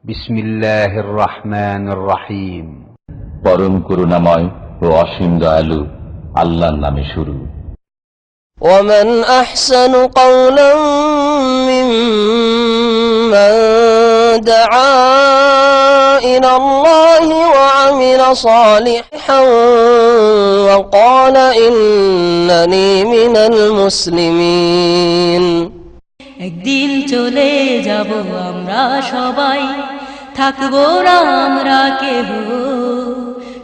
বিসমিল্লাহির রহমানির রহিম। পরম করুণাময় ও অসীম দয়ালু আল্লাহর নামে শুরু। ومن أحسن قولا ممن دعا إلى الله وعمل صالحا وقال إنني من المسلمين। একদিন চলে যাব আমরা সবাই, থাকবো না আমরা কেহ,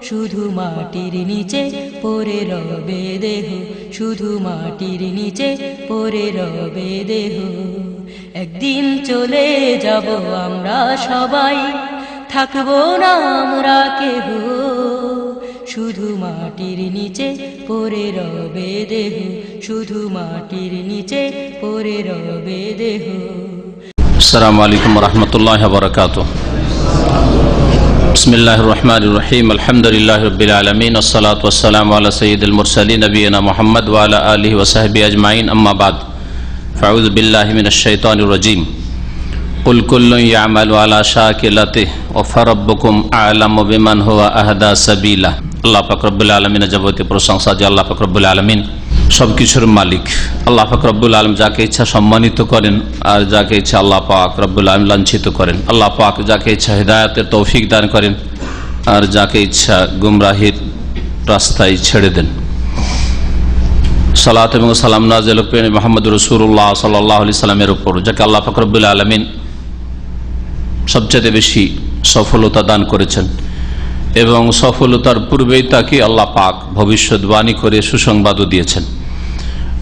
শুধু মাটির নিচে পড়ে রবে দেহ, শুধু মাটির নিচে পড়ে রবে দেহ। একদিন চলে যাব আমরা সবাই, থাকবো না আমরা কেহ, শুধু মাটির নিচে পড়ে রবে দেহ, শুধু মাটির নিচে পড়ে রবে দেহ। আসসালামু আলাইকুম ওয়া রাহমাতুল্লাহি ওয়া বারাকাতুহু। বিসমিল্লাহির রহমানির রহিম। আলহামদুলিল্লাহি রাব্বিল আলামিন, ওয়াসসালাতু ওয়াসসালামু আলা সাইয়্যিদিল মুরসালিন নবিয়িনা মুহাম্মদ ওয়া আলা আলিহি ওয়া সাহবিহি আজমাইন, আম্মা বাদ। ফাউযু বিল্লাহি মিনাশ শাইতানির রাজীম। কুল কুল্লুন ইয়ামালু আলা শাকিলাতিহি ওয়া ফারাব্বুকুম আ'লামু বিমান হুয়া আহদা সাবিলা। আল্লাহ পাক রব্বুল আলামিনের যাবতীয় প্রশংসা যে আল্লাহ পাক রব্বুল আলামিন সবকিছুর মালিক। আল্লাহ পাক রব্বুল আলামিন যাকে ইচ্ছা সম্মানিত করেন আর যাকে ইচ্ছা আল্লাহ পাক রব্বুল আলামিন লাঞ্ছিত করেন। আল্লাহ পাক যাকে ইচ্ছা হিদায়াতের তৌফিক দান করেন আর যাকে ইচ্ছা গুমরাহির রাস্তায় ছেড়ে দেন। সালাত এবং সালাম নাযিল করেন মুহাম্মদ রাসূলুল্লাহ সাল্লাল্লাহু আলাইহি সাল্লামের উপর, যাকে আল্লাহ পাক রব্বুল আলামিন সবচেয়ে বেশি সফলতা দান করেছেন এবং সফলতার পূর্বেই তাকে আল্লাহ পাক ভবিষ্যৎবাণী করে সুসংবাদও দিয়েছেন।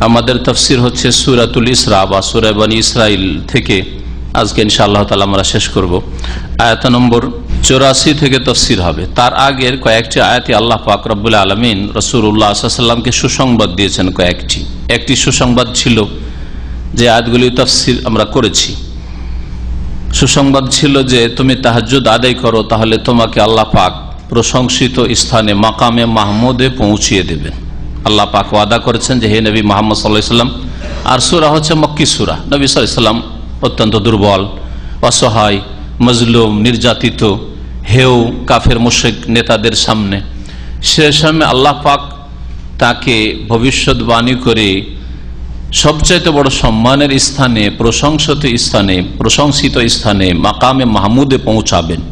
আমাদের তাফসীর হচ্ছে সূরাতুল ইসরা বা সূরা বনী ইসরাইল থেকে। আজকে ইনশাআল্লাহ তাআলা আমরা শেষ করব। আয়াত নম্বর 84 থেকে তাফসীর হবে। তার আগের কয়েকটি আয়াতে আল্লাহ পাক রব্বুল আলামিন রাসূলুল্লাহ সাল্লাল্লাহু আলাইহি ওয়াসাল্লামকে সুসংবাদ দিয়েছেন। একটি সুসংবাদ ছিল যে আয়াতগুলি তাফসীর আমরা করেছি। সুসংবাদ ছিল যে তুমি তাহাজ্জুদ আদায় করো, তাহলে তোমাকে আল্লাহ পাক প্রশংসিত স্থানে মাকামে মাহমুদে পৌঁছিয়ে দেবেন। আল্লাহ পাক ওয়াদা করেছেন যে হে নবী মুহাম্মদ সাল্লাল্লাহু আলাইহি ওয়াসাল্লাম, আর সূরা হচ্ছে মক্কি সূরা। নবী সাল্লাল্লাহু আলাইহি ওয়াসাল্লাম অত্যন্ত দুর্বল, অসহায়, মজলুম, নির্যাতিত, হেও কাফের মুশরিক নেতাদের সামনে। সে সামনে আল্লাহ পাক তাকে ভবিষ্যৎবাণী করে সবচাইতে বড় সম্মানের স্থানে, প্রশংসিত স্থানে মাকামে মাহমুদে পৌঁছাবেন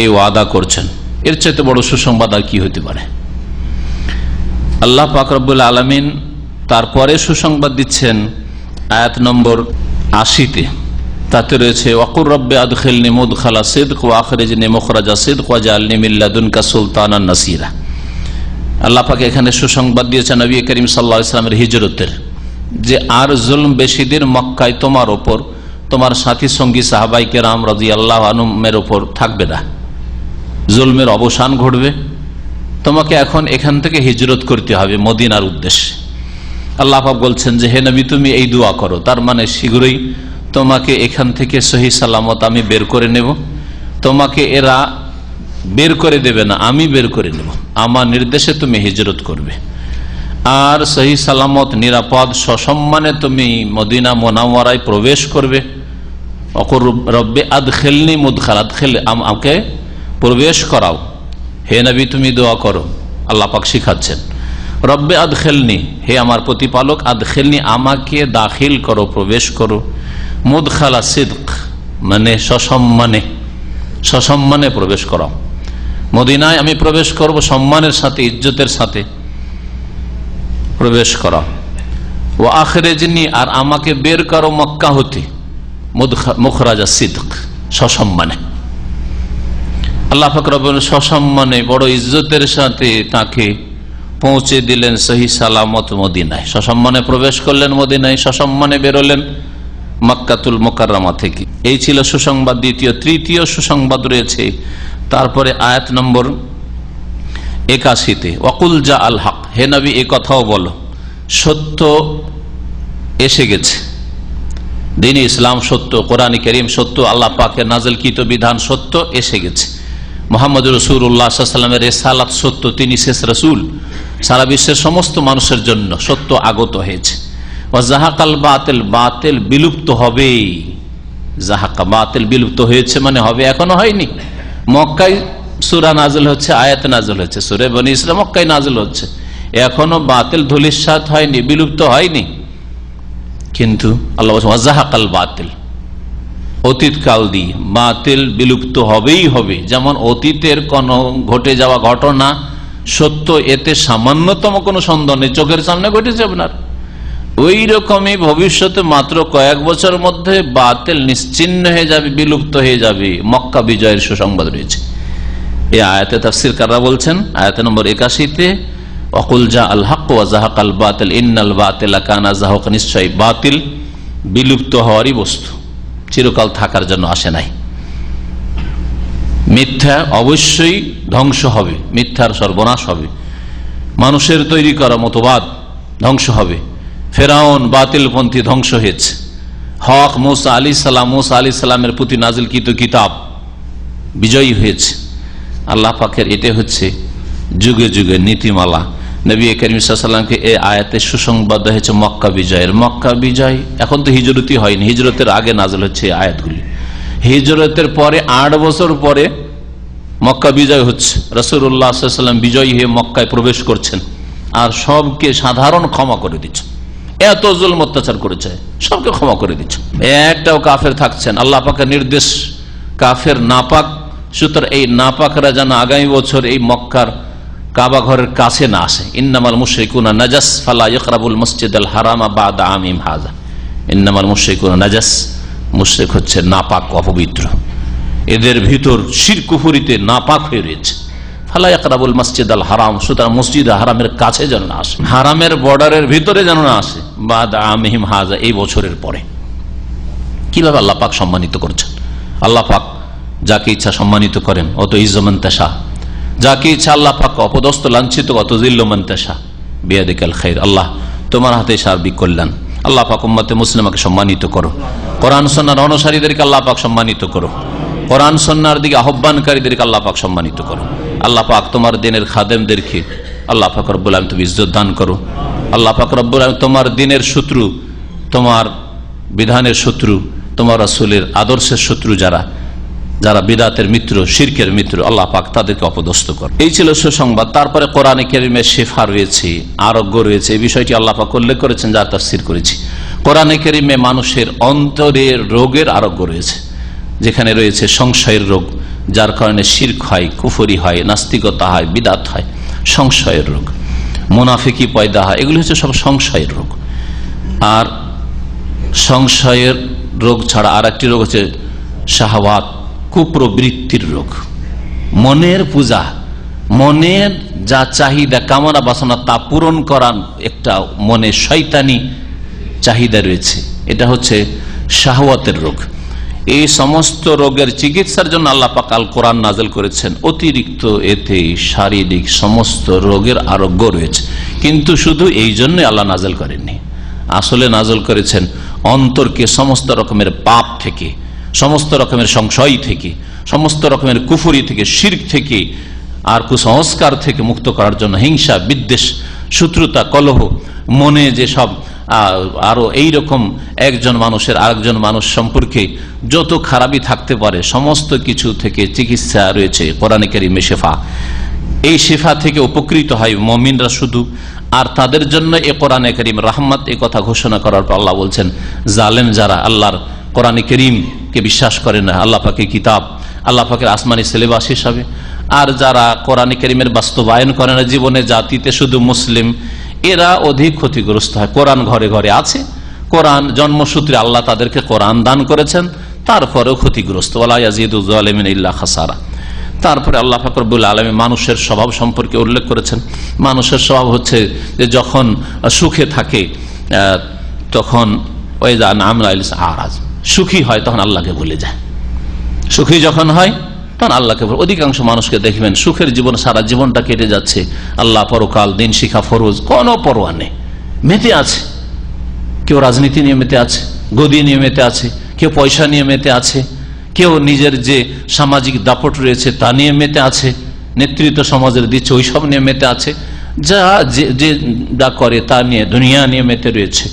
এই ওয়াদা করছেন। এর চাইতে বড় সুসংবাদ আর কি হতে পারে? আল্লাহ পাক রব্বুল আলামিন তারপরে সুসংবাদ দিচ্ছেন আয়াত নম্বর 80-তে। তাতে রয়েছে ওয়াকুর রব্বে আদখিলনি মুদখালা সিদক ওয়া আখরিজনি মুখরাজা সিদক ওয়াজআলনি মিন লাদুনকা সুলতানান নাসিরা। আল্লাহ পাক এখানে সুসংবাদ দিয়েছেন নবী করিম সাল্লাল্লাহু আলাইহি ওয়াসাল্লামের হিজরতের, যে আর জুলম বেশি দিন মক্কায় তোমার ওপর, তোমার সাথী সঙ্গী সাহাবায়ে কেরাম রাদিয়াল্লাহু আনহুমের ওপর থাকবে না। জুলমের অবসান ঘটবে। তোমাকে এখন এখান থেকে হিজরত করতে হবে মদিনার উদ্দেশ্যে। আল্লাহ পাক বলছেন যে হে নবী তুমি এই দোয়া করো, তার মানে শীঘ্রই তোমাকে এখান থেকে সহি সালামত আমি বের করে নেব। তোমাকে এরা বের করে দেবে না, আমি বের করে নেব। আমার নির্দেশে তুমি হিজরত করবে আর সহি সালামত নিরাপদ সসম্মানে তুমি মদিনা মুনাওয়ারায় প্রবেশ করবে। ওয়াকুর রব্বে আদখিলনি মুদখালা, আদখিল আমাকে প্রবেশ করাও। হে নবী তুমি দোয়া করো, আল্লাহ পাক শিখাচ্ছেন। রব্বে আদখিলনি, হে আমার প্রতিপালক, আদখিলনি আমাকে দাখিল করো, প্রবেশ করো। মুদখালা সিদক মানে সসম্মানে প্রবেশ করাও। মদিনায় আমি প্রবেশ করব সম্মানের সাথে, ইজ্জতের সাথে প্রবেশ করাও। ও আখরিজনি, আর আমাকে বের করো মক্কা হতে, মুখরাজা সিদক সসম্মানে। আল্লাহ পাক রব্বুল সসম্মানে বড় ইজ্জতের সাথে তাকে পৌঁছে দিলেন সহি সালামত মদিনায়। সসম্মানে প্রবেশ করলেন মদিনায়, সসম্মানে বেরোলেন মক্কাতুল মুকাররমা থেকে। এই ছিল সুসংবাদ তৃতীয় সুসংবাদ রয়েছে তারপরে আয়াত নম্বর 81-তে। ওয়াকুল জা আল হক, হে নবী এ কথাও বলো সত্য এসে গেছে। দ্বীন ইসলাম সত্য, কোরআন কারীম সত্য, আল্লাহ পাকের নাযিলকৃত বিধান সত্য এসে গেছে। মুহাম্মদ রাসূলুল্লাহ সাল্লাল্লাহু আলাইহি ওয়াসাল্লামের রিসালাত সত্য, তিনি শেষ রাসূল, সারা বিশ্বের সমস্ত মানুষের জন্য সত্য আগত হয়েছে। ওয়া যাহাকাল বাতিল, বাতিল বিলুপ্ত হবেই। জাহাকা বাতিল বিলুপ্ত হয়েছে মানে হবে, এখনো হয়নি। মক্কায় সূরা নাযিল হচ্ছে, আয়াত নাযিল হচ্ছে, সূরা বনী ইসরাঈল মক্কায় নাযিল হচ্ছে, এখনো বাতিল ধূলিসাৎ হয়নি, বিলুপ্ত হয়নি। কিন্তু আল্লাহ বলছেন ওয়াজাহাকাল বাতিল, অতীতকাল দিয়ে বাতিল বিলুপ্ত হবেই হবে। যেমন অতীতের কোন ঘটে যাওয়া ঘটনা সত্য, এতে সামান্যতম কোনো সন্দেহ নেই, চোখের সামনে ঘটেছে আপনার, ওই রকমই ভবিষ্যতে মাত্র কয়েক বছরের মধ্যে বাতিল নিশ্চিহ্ন হয়ে যাবে, বিলুপ্ত হয়ে যাবে। মক্কা বিজয়ের সুসংবাদ রয়েছে। এই আয়াতে তাফসীরকাররা বলছেন, আয়াত নম্বর 81-তে ওয়াকুল জা আল হক ওয়া যাহাকাল বাতিল ইন্নাল বাতিলা কানা যাহুকা, নিশ্চয়ই বাতিল বিলুপ্ত হওয়ারই বস্তু, চিরকাল থাকার জন্য আসে নাই। মিথ্যা অবশ্যই ধ্বংস হবে, মিথ্যার সর্বনাশ হবে, মানুষের তৈরি করা মতবাদ ধ্বংস হবে। ফেরাউন বাতিলপন্থী ধ্বংস হয়েছে, হক মুসা আলাইহিস সালামের প্রতি নাজিলকৃত কিতাব বিজয়ী হয়েছে। আল্লাহ পাকের এটা হচ্ছে যুগে যুগে নীতিমালা। নবী করিম সাল্লাল্লাহু আলাইহি ওয়াসাল্লামকে এই আয়াতে সুসংবাদ হয়েছে মক্কা বিজয়ের। মক্কা বিজয়, এখন তো হিজরতই হয়নি, হিজরতের আগে নাজিল হচ্ছে এই আয়াতগুলি। হিজরতের পরে 8 বছর পরে মক্কা বিজয় হচ্ছে, রাসূলুল্লাহ সাল্লাল্লাহু আলাইহি ওয়াসাল্লাম বিজয়ী হয়ে মক্কায় প্রবেশ করছেন, আর সবকে সাধারণ ক্ষমা করে দিচ্ছেন। এত জুলম অত্যাচার করেছে, সবকে ক্ষমা করে দিচ্ছেন, একটাও কাফের থাকছেন। আল্লাহ পাকের নির্দেশ, কাফের নাপাক, সুতরাং এই নাপাকরা যেন আগামী বছর এই মক্কার কাবা ঘরের কাছে না আসে। ইন্নামাল মুশরিকুনা নাজাস ফালা ইয়াকরাবুল মসজিদাল হারামা বাদা আমিম হাযা। ইন্নামাল মুশরিকুনা নাজাস, মুশরিক হচ্ছে নাপাক, অপবিত্র, এদের ভিতর শিরক কুফরিতে নাপাক হয়ে রয়েছে। ফালা ইয়াকরাবুল মসজিদাল হারাম, সুতরাং মসজিদ হারামের কাছে যেন না আসে, হারামের বর্ডারের ভিতরে যেন না আসে, বাদা আমিম হাযা, এই বছরের পরে। কিভাবে আল্লাহ পাক সম্মানিত করছেন? আল্লাহ পাক যাকে ইচ্ছা সম্মানিত করেন, অত ইজ্জমান তাশা, যাকে ইচ্ছা আল্লাহ পাক অপদস্থ লাঞ্ছিত, অত জিল্লমান তাশা বিয়াদিকাল খাইর। আল্লাহ তোমার হাতে সার্বিক কল্যাণ। আল্লাহ পাক উম্মতে মুসলিমাকে সম্মানিত করো, কোরআন সুন্নাহর অনুসারীদেরকে আল্লাহ পাক সম্মানিত করো, কোরআন সুন্নাহর দিকে আহ্বানকারীদেরকে আল্লাহ পাক সম্মানিত করো। আল্লাহ পাক তোমার দিনের খাদেমদেরকে আল্লাহ পাক রব্বুল আলামিন তুমি ইজ্জত দান করো। আল্লাহ পাক রব্বুল আলামিন তোমার দিনের শত্রু, তোমার বিধানের শত্রু, তোমার রাসূলের আদর্শের শত্রু যারা বিদআতের মিত্র, শিরকের মিত্র, আল্লাহ পাক তাদেরকে অপদস্থ কর। এই ছিল সুসংবাদ। তারপরে কোরআনে কারীমে শিফা রয়েছে, আরোগ্য রয়েছে, এই বিষয়টি আল্লাহ পাক উল্লেখ করেছেন, যার তাফসীর করেছি। কোরআনে কারীমে মানুষের অন্তরের রোগের আরোগ্য রয়েছে, যেখানে রয়েছে সংশয়ের রোগ, যার কারণে শিরক হয়, কুফরি হয়, নাস্তিকতা হয়, বিদআত হয়, সংশয়ের রোগ, মুনাফিকি পয়দা হয়, এগুলো হচ্ছে সব সংশয়ের রোগ। আর সংশয়ের রোগ ছাড়া আর একটি রোগ হচ্ছে শাহওয়াত, কুপ্রবৃত্তির রোগ, মনের পূজা, মনের যা চাহিদা, কামনা বাসনা, তা পূরণ করার একটা মনে শয়তানি চাহিদা রয়েছে, এটা হচ্ছে শাহওয়াতের রোগ। এই সমস্ত রোগের চিকিৎসার জন্য আল্লাহ পাক আল কোরআন নাযিল করেছেন। অতিরিক্ত এতে শারীরিক সমস্ত রোগের আরোগ্য রয়েছে, কিন্তু শুধু এই জন্য আল্লাহ নাযিল করেননি, আসলে নাযিল করেছেন অন্তরকে সমস্ত রকমের পাপ থেকে, সমস্ত রকমের সংশয় থেকে, সমস্ত রকমের কুফরি থেকে, শিরক থেকে, আর কুসংস্কার থেকে মুক্ত করার জন্য। হিংসা, বিদ্বেষ, শত্রুতা, কলহ, মনে যে সব আরো এইরকম একজন মানুষের আরেকজন মানুষ সম্পর্কে যত খারাপই থাকতে পারে, সমস্ত কিছু থেকে চিকিৎসা রয়েছে কোরআনে কারীমে শিফা। এই শিফা থেকে উপকৃত হয় মুমিনরা শুধু, আর তাদের জন্য এই কোরআনে কারীম রাহমাত, এই কথা ঘোষণা করার পর আল্লাহ বলছেন, জালেম যারা আল্লাহর কোরআনে কারীমকে বিশ্বাস করে না, আল্লাহ পাকের কিতাব, আল্লাহ পাকের আসমানি সিলেবাস হিসাবে, আর যারা কোরআনে কারীমের বাস্তবায়ন করে না জীবনে, জাতিতে শুধু মুসলিম, এরা অধিক ক্ষতিগ্রস্ত হয়। কোরআন ঘরে ঘরে আছে, কোরআন জন্মসূত্রে আল্লাহ তাদেরকে কোরআন দান করেছেন, তারপরেও ক্ষতিগ্রস্ত। ওয়ালা ইয়াজিদুজ জালিমিনা ইল্লা খাসারা। তারপরে আল্লাহ পাক রব্বুল আলামিন মানুষের স্বভাব সম্পর্কে উল্লেখ করেছেন। মানুষের স্বভাব হচ্ছে যে যখন সুখে থাকে তখন ওই যা নাম আরাজ, সুখী হয় তখন আল্লাহকে ভুলে যায়, সুখী যখন হয় তখন আল্লাহকে। অধিকাংশ মানুষকে দেখবেন সুখের জীবন, সারা জীবনটা কেটে যাচ্ছে, আল্লাহ, পরকাল, দিন শিখা, ফরজ কোনো পরোয়া নেই, মেতে আছে। কেউ রাজনীতি নিয়ে মেতে আছে, গদি নিয়ে মেতে আছে, কেউ পয়সা নিয়ে মেতে আছে, কেউ নিজের যে সামাজিক দাপট রয়েছে তা নিয়ে মেতে আছে, নেতৃত্ব সমাজের দিচ্ছে ওই সব নিয়ে মেতে আছে, যা যে যা করে তা নিয়ে, দুনিয়া নিয়ে মেতে রয়েছে।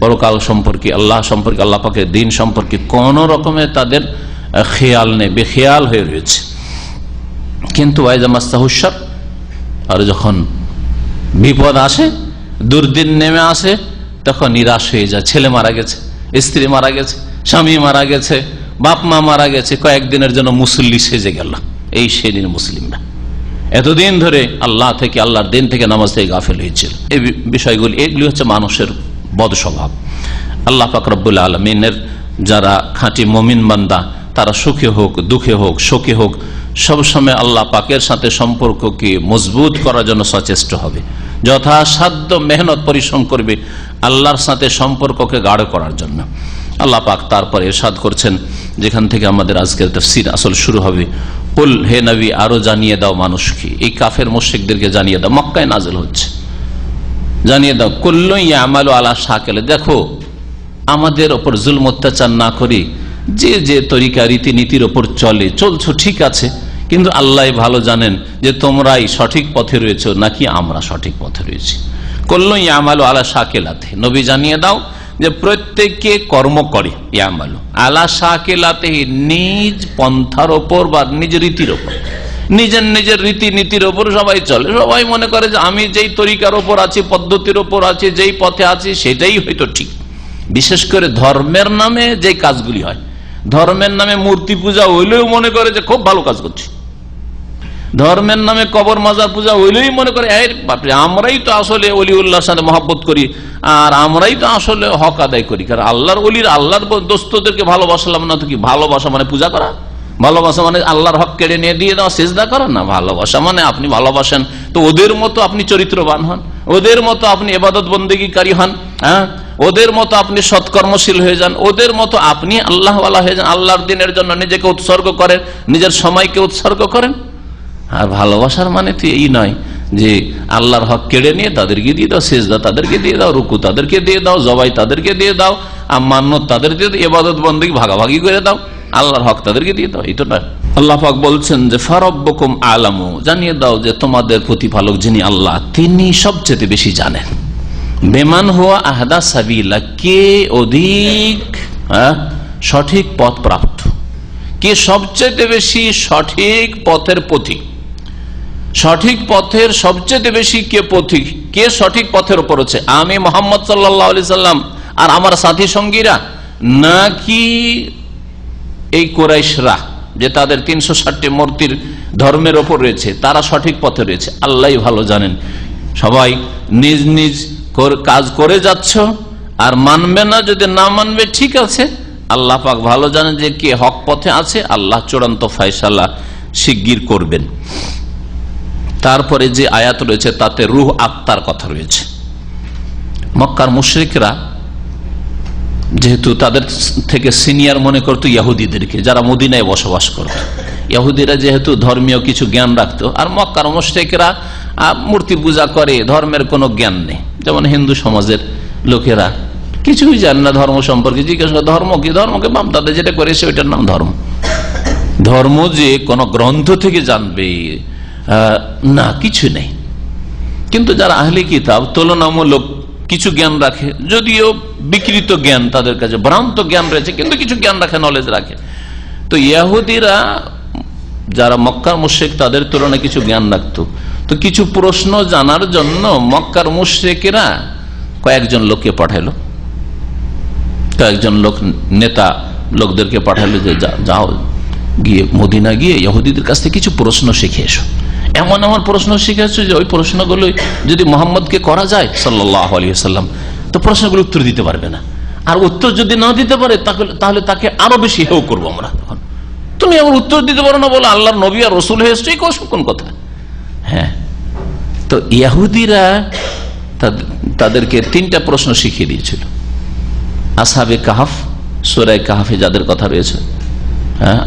পরকাল সম্পর্কে, আল্লাহ সম্পর্কে, আল্লাহ পাকের দিন সম্পর্কে কোন রকমের তাদের খেয়াল নেই, বেখেয়াল হয়ে রয়েছে। কিন্তু ওয়াইজা মাস্তাহুশার, আর যখন বিপদ আসে, দুর্দিন নেমে আসে, তখন নিরাশ হয়ে যায়। ছেলে মারা গেছে, স্ত্রী মারা গেছে, স্বামী মারা গেছে, বাপ মা মারা গেছে, কয়েকদিনের জন্য মুসল্লি সেজে গেল। এই সেদিন মুসলিমরা এতদিন ধরে আল্লাহ থেকে, আল্লাহর দিন থেকে, নামাজ থেকে গাফেল হয়েছিল। এই বিষয়গুলি, এগুলি হচ্ছে মানুষের বদ স্বভাব। আল্লাহ পাক রব্বুল আলামিনের যারা খাঁটি মুমিন বান্দা, তারা সুখে হোক, দুঃখে হোক, শোকে হোক, সবসময় আল্লাহ পাকের সাথে সম্পর্ককে মজবুত করার জন্য সচেষ্ট হবে, যথাসাধ্য মেহনত পরিশ্রম করবে আল্লাহর সাথে সম্পর্ককে গাঢ় করার জন্য। আল্লাহ পাক তারপর ইরশাদ করছেন, যেখান থেকে আমাদের আজকের তাফসীর আসল শুরু হবে, কুল, হে নবী, আরো জানিয়ে দাও মানুষকে, এই কাফের মুশরিকদেরকে জানিয়ে দাও, মক্কায় নাজিল হচ্ছে, জানিয়ে দাও, কুল্লু ইয়ামালু আলা শাকিল, দেখো আমাদের ওপর জুলম অত্যাচার না করে যে যে তরিকা রীতিনীতির ওপর চলছো ঠিক আছে, কিন্তু আল্লাহ ভালো জানেন যে তোমরাই সঠিক পথে রয়েছো নাকি আমরা সঠিক পথে রয়েছি। কুল্লু ইয়ামালু আলা শাকিলাতে, নবী জানিয়ে দাও যে প্রত্যেককে কর্ম করে, ইয়ামালু আলা শাকিলাতে, নিজ পন্থার ওপর বা নিজ রীতির ওপর, নিজের নিজের রীতিনীতির ওপর সবাই চলে। সবাই মনে করে যে আমি যেই তরিকার ওপর আছি, পদ্ধতির ওপর আছি, যেই পথে আছি সেটাই হয়তো ঠিক। বিশেষ করে ধর্মের নামে যে কাজগুলি হয়, ধর্মের নামে মূর্তি পূজা হইলেও মনে করে যে খুব ভালো কাজ করছি, ধর্মের নামে কবর মাজার পূজা হইলেই মনে করে বাপরে আমরাই তো আসলে ওলিউল্লাহর সাথে মহব্বত করি, আর আমরাই তো আসলে হক আদায় করি। কারণ আল্লাহর ওলির, আল্লাহর দোস্তদেরকে ভালোবাসলাম না তো কি? ভালোবাসা মানে পূজা করা? ভালোবাসা মানে আল্লাহর হক কেড়ে নিয়ে দিয়ে দেওয়া, সিজদা করা না। ভালোবাসা মানে আপনি ভালোবাসেন তো ওদের মতো আপনি চরিত্রবান হন, ওদের মতো আপনি ইবাদত বন্দেগীকারী হন, হ্যাঁ, ওদের মতো আপনি সৎকর্মশীল হয়ে যান, ওদের মতো আপনি আল্লাহওয়ালা হয়ে যান, আল্লাহর দিনের জন্য নিজেকে উৎসর্গ করেন, নিজের সময়কে উৎসর্গ করেন। আর ভালোবাসার মানে তো এই নয় যে আল্লাহর হক কেড়ে নিয়ে তাদেরকে দিয়ে দাও, সিজদা তাদেরকে দিয়ে দাও, রুকু তাদেরকে দিয়ে দাও, জবাই তাদেরকে দিয়ে দাও, আর মান্যত তাদেরকে দিয়ে দাও, ইবাদত বন্দেগী ভাগাভাগি করে দাও, আল্লাহর হক তাদেরকে দিয়ে দাও, এই তো না। আল্লাহ পাক বলছেন যে ফারাব্বুকুম আলামু, জানিয়ে দাও যে তোমাদের প্রতিপালক যিনি আল্লাহ, তিনি সবচেয়ে বেশি জানেন। বেমান হুয়া আহদা সাবিলা, কে অধিক সঠিক পথ প্রাপ্ত, কে সবচেয়ে বেশি সঠিক পথের পথিক, সঠিক পথের সবচেয়ে বেশি কে পথিক, কে সঠিক পথের উপর আছে, আমি মুহাম্মদ সাল্লাল্লাহু আলাইহি সাল্লাম আর আমার সাথী সঙ্গীরা, নাকি এই কুরাইশরা যে তাদের 360টি মূর্তির ধর্মের ওপর রয়েছে, তারা সঠিক পথে রয়েছে? আল্লাহই ভালো জানেন। সবাই নিজ নিজ কাজ করে যাচ্ছ, আর মানবে না, যদি না মানবে ঠিক আছে, আল্লাহ পাক ভালো জানেন যে কে হক পথে আছে। আল্লাহ চূড়ান্ত ফয়সালা শিগগির করবেন। তারপরে যে আয়াত রয়েছে তাতে রূহ, আত্মার কথা রয়েছে। মক্কার মুশরিকরা যেহেতু তাদের থেকে সিনিয়র মনে করতো ইহুদিদেরকে, যারা মদিনায় বসবাস করত, ইহুদিরা যেহেতু ধর্মীয় কিছু জ্ঞান রাখতো, আর মক্কার মুশরিকরা মূর্তি পূজা করে, ধর্মের কোনো জ্ঞান নেই। যেমন হিন্দু সমাজের লোকেরা কিছুই জানে না ধর্ম সম্পর্কে, জিজ্ঞেস করে ধর্ম কি? ধর্মকে বাপ দাদা যেটা করেছে ওইটার নাম ধর্ম। ধর্ম যে কোন গ্রন্থ থেকে জানবে না, কিছু নেই। কিন্তু যারা আহলে কিতাব তুলনামূলক কিছু জ্ঞান রাখে, যদিও বিকৃত জ্ঞান তাদের কাছে, ভ্রান্ত জ্ঞান রয়েছে, কিন্তু কিছু জ্ঞান রাখে, নলেজ রাখে। তো ইহুদিরা যারা মক্কার মুশরিক, তাদের তুলনায় কিছু জ্ঞান রাখতো। তো কিছু প্রশ্ন জানার জন্য মক্কার মুশরিকেরা কয়েকজন লোককে পাঠালো, কয়েকজন লোক নেতা লোকদেরকে পাঠালো যে যাও গিয়ে মদিনা গিয়ে ইহুদিদের কাছ থেকে কিছু প্রশ্ন শিখে এসো। এমন এমন প্রশ্ন শিখে এসো যে ওই প্রশ্নগুলো যদি মোহাম্মদকে করা যায় সাল্লাল্লাহু আলাইহি ওয়াসাল্লাম, তো প্রশ্নগুলো উত্তর দিতে পারবে না। আর উত্তর যদি না দিতে পারে তাহলে তাকে আরো বেশি হেও করবো আমরা। তখন তুমি আমার উত্তর দিতে পারো না বলে আল্লাহর নবী আর রসুল হয়ে এসছো, কোন কথা? হ্যাঁ, তো ইহুদিরা তাদেরকে 3টা প্রশ্ন শিখিয়ে দিয়েছিল। আসহাবে কাহাফ, সূরা কাহাফে যাদের কথা রয়েছে,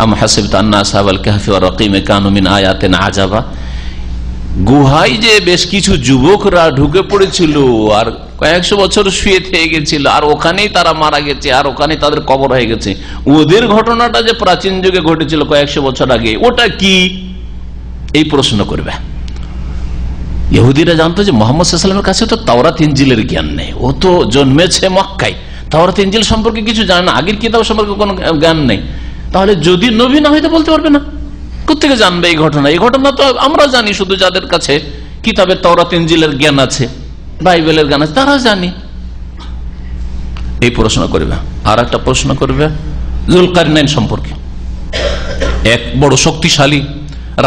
আম হাসিবতা আন্না আসহাবাল কাহফি ওয়া রাকিমে কানু মিন আয়াতিনা আজাবা, গুহায় যে বেশ কিছু যুবকরা ঢুকে পড়েছিল আর কয়েকশো বছর শুয়ে থেকে গেছিল, আর ওখানেই তারা মারা গেছে, আর ওখানেই তাদের কবর হয়ে গেছে। ওদের ঘটনাটা যে প্রাচীন যুগে ঘটেছিল কয়েকশো বছর আগে, ওটা কি? এই প্রশ্ন করবে। ইহুদিরা জানতো যে মুহাম্মদ সাল্লাল্লাহু আলাইহি ওয়াসাল্লামের কাছে তো তাওরাত ইনজিলের জ্ঞান নেই, ও তো জন্মেছে মক্কায়, তাওরাত ইনজিল সম্পর্কে কিছু জানে না, আগের কিতাব সম্পর্কে কোনো জ্ঞান নেই, তাহলে যদি নবী না হয়তো বলতে পারবে না। কোথেকে জানবে এই ঘটনা? এই ঘটনা তো আমরা জানি, শুধু যাদের কাছে কিতাবের তাওরাত ইনজিলের জ্ঞান আছে, বাইবেলের জ্ঞান আছে, তারা জানি। এই প্রশ্ন করবে। আর একটা প্রশ্ন করবে জুলকারনাইন সম্পর্কে। এক বড় শক্তিশালী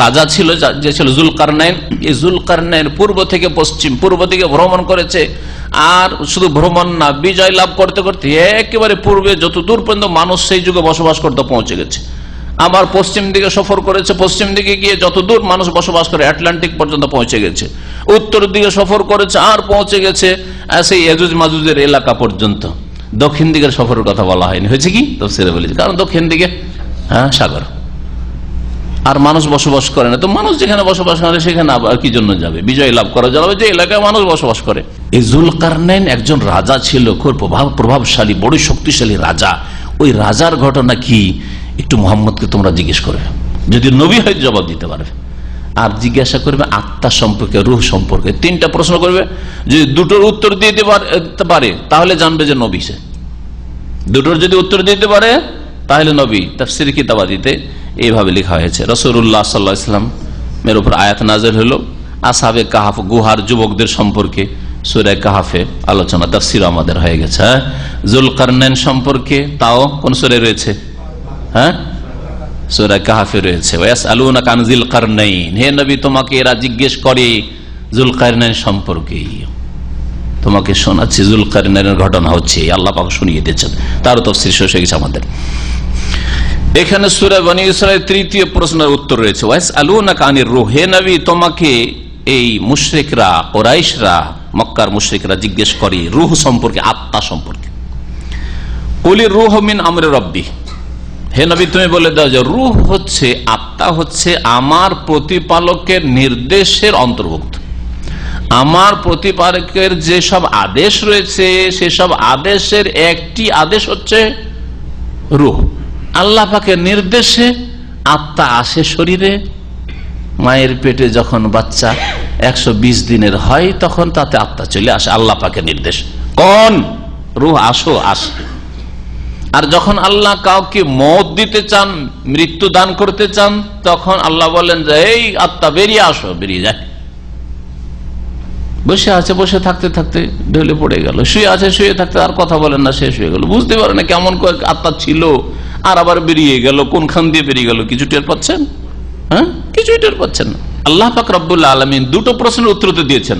রাজা ছিল, যে ছিল জুলকারনাইন। এই জুলকারনাইন পূর্ব থেকে পশ্চিম, পূর্ব দিকে ভ্রমণ করেছে, আর শুধু ভ্রমণ না, বিজয় লাভ করতে করতে একেবারে পূর্বে যত দূর পর্যন্ত মানুষ সেই যুগে বসবাস করতে পৌঁছে গেছে। আবার পশ্চিম দিকে সফর করেছে, পশ্চিম দিকে গিয়ে যত দূর মানুষ বসবাস করে আটলান্টিক পর্যন্ত পৌঁছে গেছে। উত্তর দিকে সফর করেছে, আর পৌঁছে গেছে সেই ইয়াজুজ মাজুজের এলাকা পর্যন্ত। দক্ষিণ দিকের সফরের কথা বলা হয়নি, হয়েছে কি তাফসীরে বলেছে, কারণ দক্ষিণ দিকে সাগর, আর মানুষ বসবাস করে না। তো মানুষ যেখানে বসবাস করে সেখানে আবার কি জন্য যাবে? বিজয় লাভ করা যাবে যে এলাকায় মানুষ বসবাস করে। এই জুলকারনাইন একজন রাজা ছিল, খুব প্রভাবশালী, বড় শক্তিশালী রাজা। ওই রাজার ঘটনা কি একটু মোহাম্মদকে তোমরা জিজ্ঞেস করবে, যদি নবী হয় জবাব দিতে পারবে। আর জিজ্ঞাসা করবে আত্মা সম্পর্কে, রূহ সম্পর্কে। 3টা প্রশ্ন করবে, যদি দুটোর উত্তর দিতে পারে তাহলে জানবে যে নবী সে। দুটোর যদি উত্তর দিতে পারে তাহলে নবী। তাফসীর কিতাবাদিতে এইভাবে লেখা হয়েছে। রাসূলুল্লাহ সাল্লাল্লাহু আলাইহি ওয়াসাল্লাম এর উপর আয়াত নাযিল হলো আসহাবে কাহাফ, গুহার যুবকদের সম্পর্কে সূরা কাহাফে আলোচনা, তাফসীর আমাদের হয়ে গেছে। জুলকারনাইন সম্পর্কে তাও কোন সূরায় রয়েছে? সূরা কাহাফে রয়েছে। ওয়াসআলুনাকা আন যিল কারনাইন, হে নবী তোমাকে এরা জিজ্ঞেস করে জুলকারনাইন সম্পর্কে, তোমাকে শোনাচ্ছি জুলকারনাইনের ঘটনা হচ্ছে, আল্লাহ পাক শুনিয়ে দিয়েছেন। তারও তাফসীর শেষ হয়ে গেছে আমাদের। এখানে সূরা বনী ইসরাঈল 3য় প্রশ্নের উত্তর রয়েছে। ওয়াসআলুনাকা আনির রূহ, হে নবী তোমাকে এই মুশরিকরা, কুরাইশরা, মক্কার মুশরিকরা জিজ্ঞেস করে রূহ সম্পর্কে, আত্মা সম্পর্কে। কুলির রূহ মিন আমরি রাব্বি, হে নবী তুমি বলে দাও যে রূহ হচ্ছে, আত্মা হচ্ছে আমার প্রতিপালকের নির্দেশের অন্তর্ভুক্ত। আমার প্রতিপালকের যেসব আদেশ রয়েছে সেসব আদেশের একটি আদেশ হচ্ছে রূহ। আল্লাহ পাকের নির্দেশে আত্মা আসে শরীরে। মায়ের পেটে যখন বাচ্চা 120 দিনের হয় তখন তাতে আত্মা চলে আসে, আল্লাহ পাকের নির্দেশ। কোন রূহ আসো, আসে। আর যখন আল্লাহ কাউকে মওত দিতে চান, মৃত্যু দান করতে চান, তখন আল্লাহ বলেন যে এই আত্মা বেরিয়ে আসো, বেরিয়ে যায়। বসে আছে, বসে থাকতে থাকতে ঢলে পড়ে গেল, শুয়ে আছে, শুয়ে থাকতে আর কথা বলেন না, শেষ হয়ে গেল। বুঝতে পারে না কেমন আত্মা ছিল, আর আবার বেরিয়ে গেল, কোনখান দিয়ে বেরিয়ে গেল কিছু টের পাচ্ছেন? কিছুই টের পাচ্ছেন না। আল্লাহ পাক রব্বুল আলামিন দুটো প্রশ্নের উত্তর তো দিয়েছেন,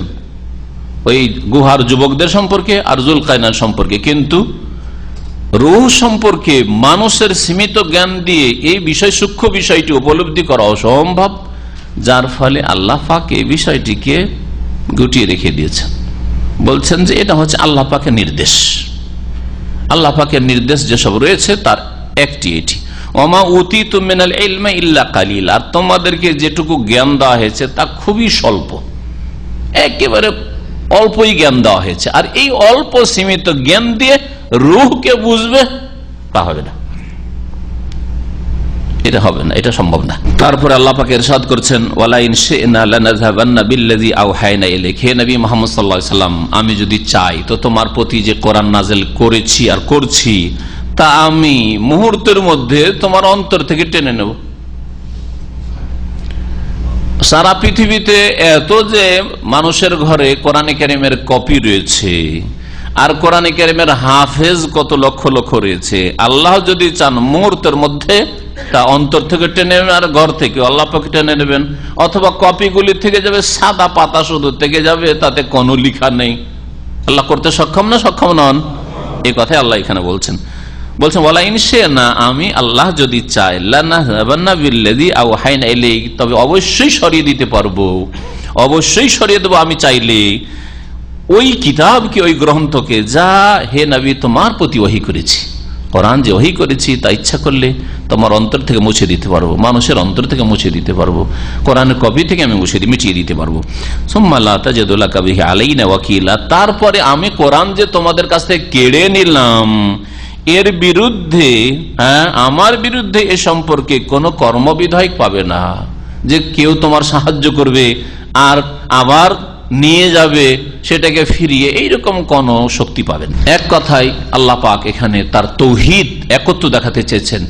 ওই গুহার যুবকদের সম্পর্কে আর জুলকারনাইন সম্পর্কে। কিন্তু রূহ সম্পর্কে মানুষের সীমিত জ্ঞান দিয়ে এই বিষয়, সূক্ষ্ম বিষয়টি উপলব্ধি করা অসম্ভব, যার ফলে আল্লাহ পাক এই বিষয়টিকে গুটিয়ে রেখে দিয়েছেন। বলছেন যে এটা হচ্ছে আল্লাহ পাকের নির্দেশ। আল্লাহ পাকের নির্দেশ যেসব রয়েছে তার একটি এটি। ওমা উতীতুম মিনাল ইলমি ইল্লা কালিলা, আর তোমাদেরকে যেটুকু জ্ঞান দেওয়া হয়েছে তা খুবই স্বল্প, একেবারে অল্পই জ্ঞান দেওয়া হয়েছে। আর এই অল্প সীমিত জ্ঞান দিয়ে রূহকে বুঝবে তা হবে না, এটা হবে না, এটা সম্ভব না। তারপরে আল্লাহ পাক ইরশাদ করছেন ওয়ালা ইন শি'না লানাযহাবান্না বিল্লাযী আওহায়না ইলাইকা, হে নবী মুহাম্মদ সাল্লাল্লাহু আলাইহি ওয়াসাল্লাম আমি যদি চাই তো তোমার প্রতি যে কোরআন নাযিল করেছি আর করছি তা আমি মুহূর্তের মধ্যে তোমার অন্তর থেকে টেনে নেব। সারা পৃথিবীতে এত যে মানুষের ঘরে কোরআনে কারীমের কপি রয়েছে, আর কোরআনে কারীমের হাফেজ কত লক্ষ লক্ষ রয়েছে, আল্লাহ যদি চান মুহূর্তের মধ্যে তা অন্তর থেকে টেনে নেবেন, আর ঘর থেকে আল্লাহ পাক টেনে নেবেন। অথবা কপিগুলি থেকে যাবে, সাদা পাতা শুধু থেকে যাবে, তাতে কোনো লিখা নেই। আল্লাহ করতে সক্ষম না, সক্ষম নন? এই কথাই আল্লাহ এখানে বলছেন। ওয়ালা ইন শি'না, আমি আল্লাহ যদি চাই, লানাযহাবান্না বিল্লাযী আওহায়না ইলাইক, তবে অবশ্যই সরিয়ে দিতে পারবো, অবশ্যই সরিয়ে দেবো আমি চাইলে ওই কিতাবকে, ওই গ্রন্থকে যা হে নবী তোমার প্রতি ওহী করেছি। কোরআন যে ওহী করেছি তা ইচ্ছা করলে তোমার অন্তর থেকে মুছে দিতে পারবো, মানুষের অন্তর থেকে মুছে দিতে পারবো, কোরআনের কপি থেকে আমি মিটিয়ে দিতে পারবো। সুম্মা লা তাজিদু লাকা বিহি আলাইনা ওয়াকিলা, তারপরে আমি কোরআন যে তোমাদের কাছ থেকে কেড়ে নিলাম এর বিরুদ্ধে, আমার বিরুদ্ধে এ সম্পর্কে কোনো কর্মবিধায়ক পাবে না, যে কেউ তোমার সাহায্য করবে আর আবার নিয়ে যাবে, সেটাকে ফিরিয়ে, এইরকম কোন শক্তি পাবেন। এক কথায় আল্লাহ পাক এখানে তার তৌহিদ একত্র দেখাতে চেয়েছেন।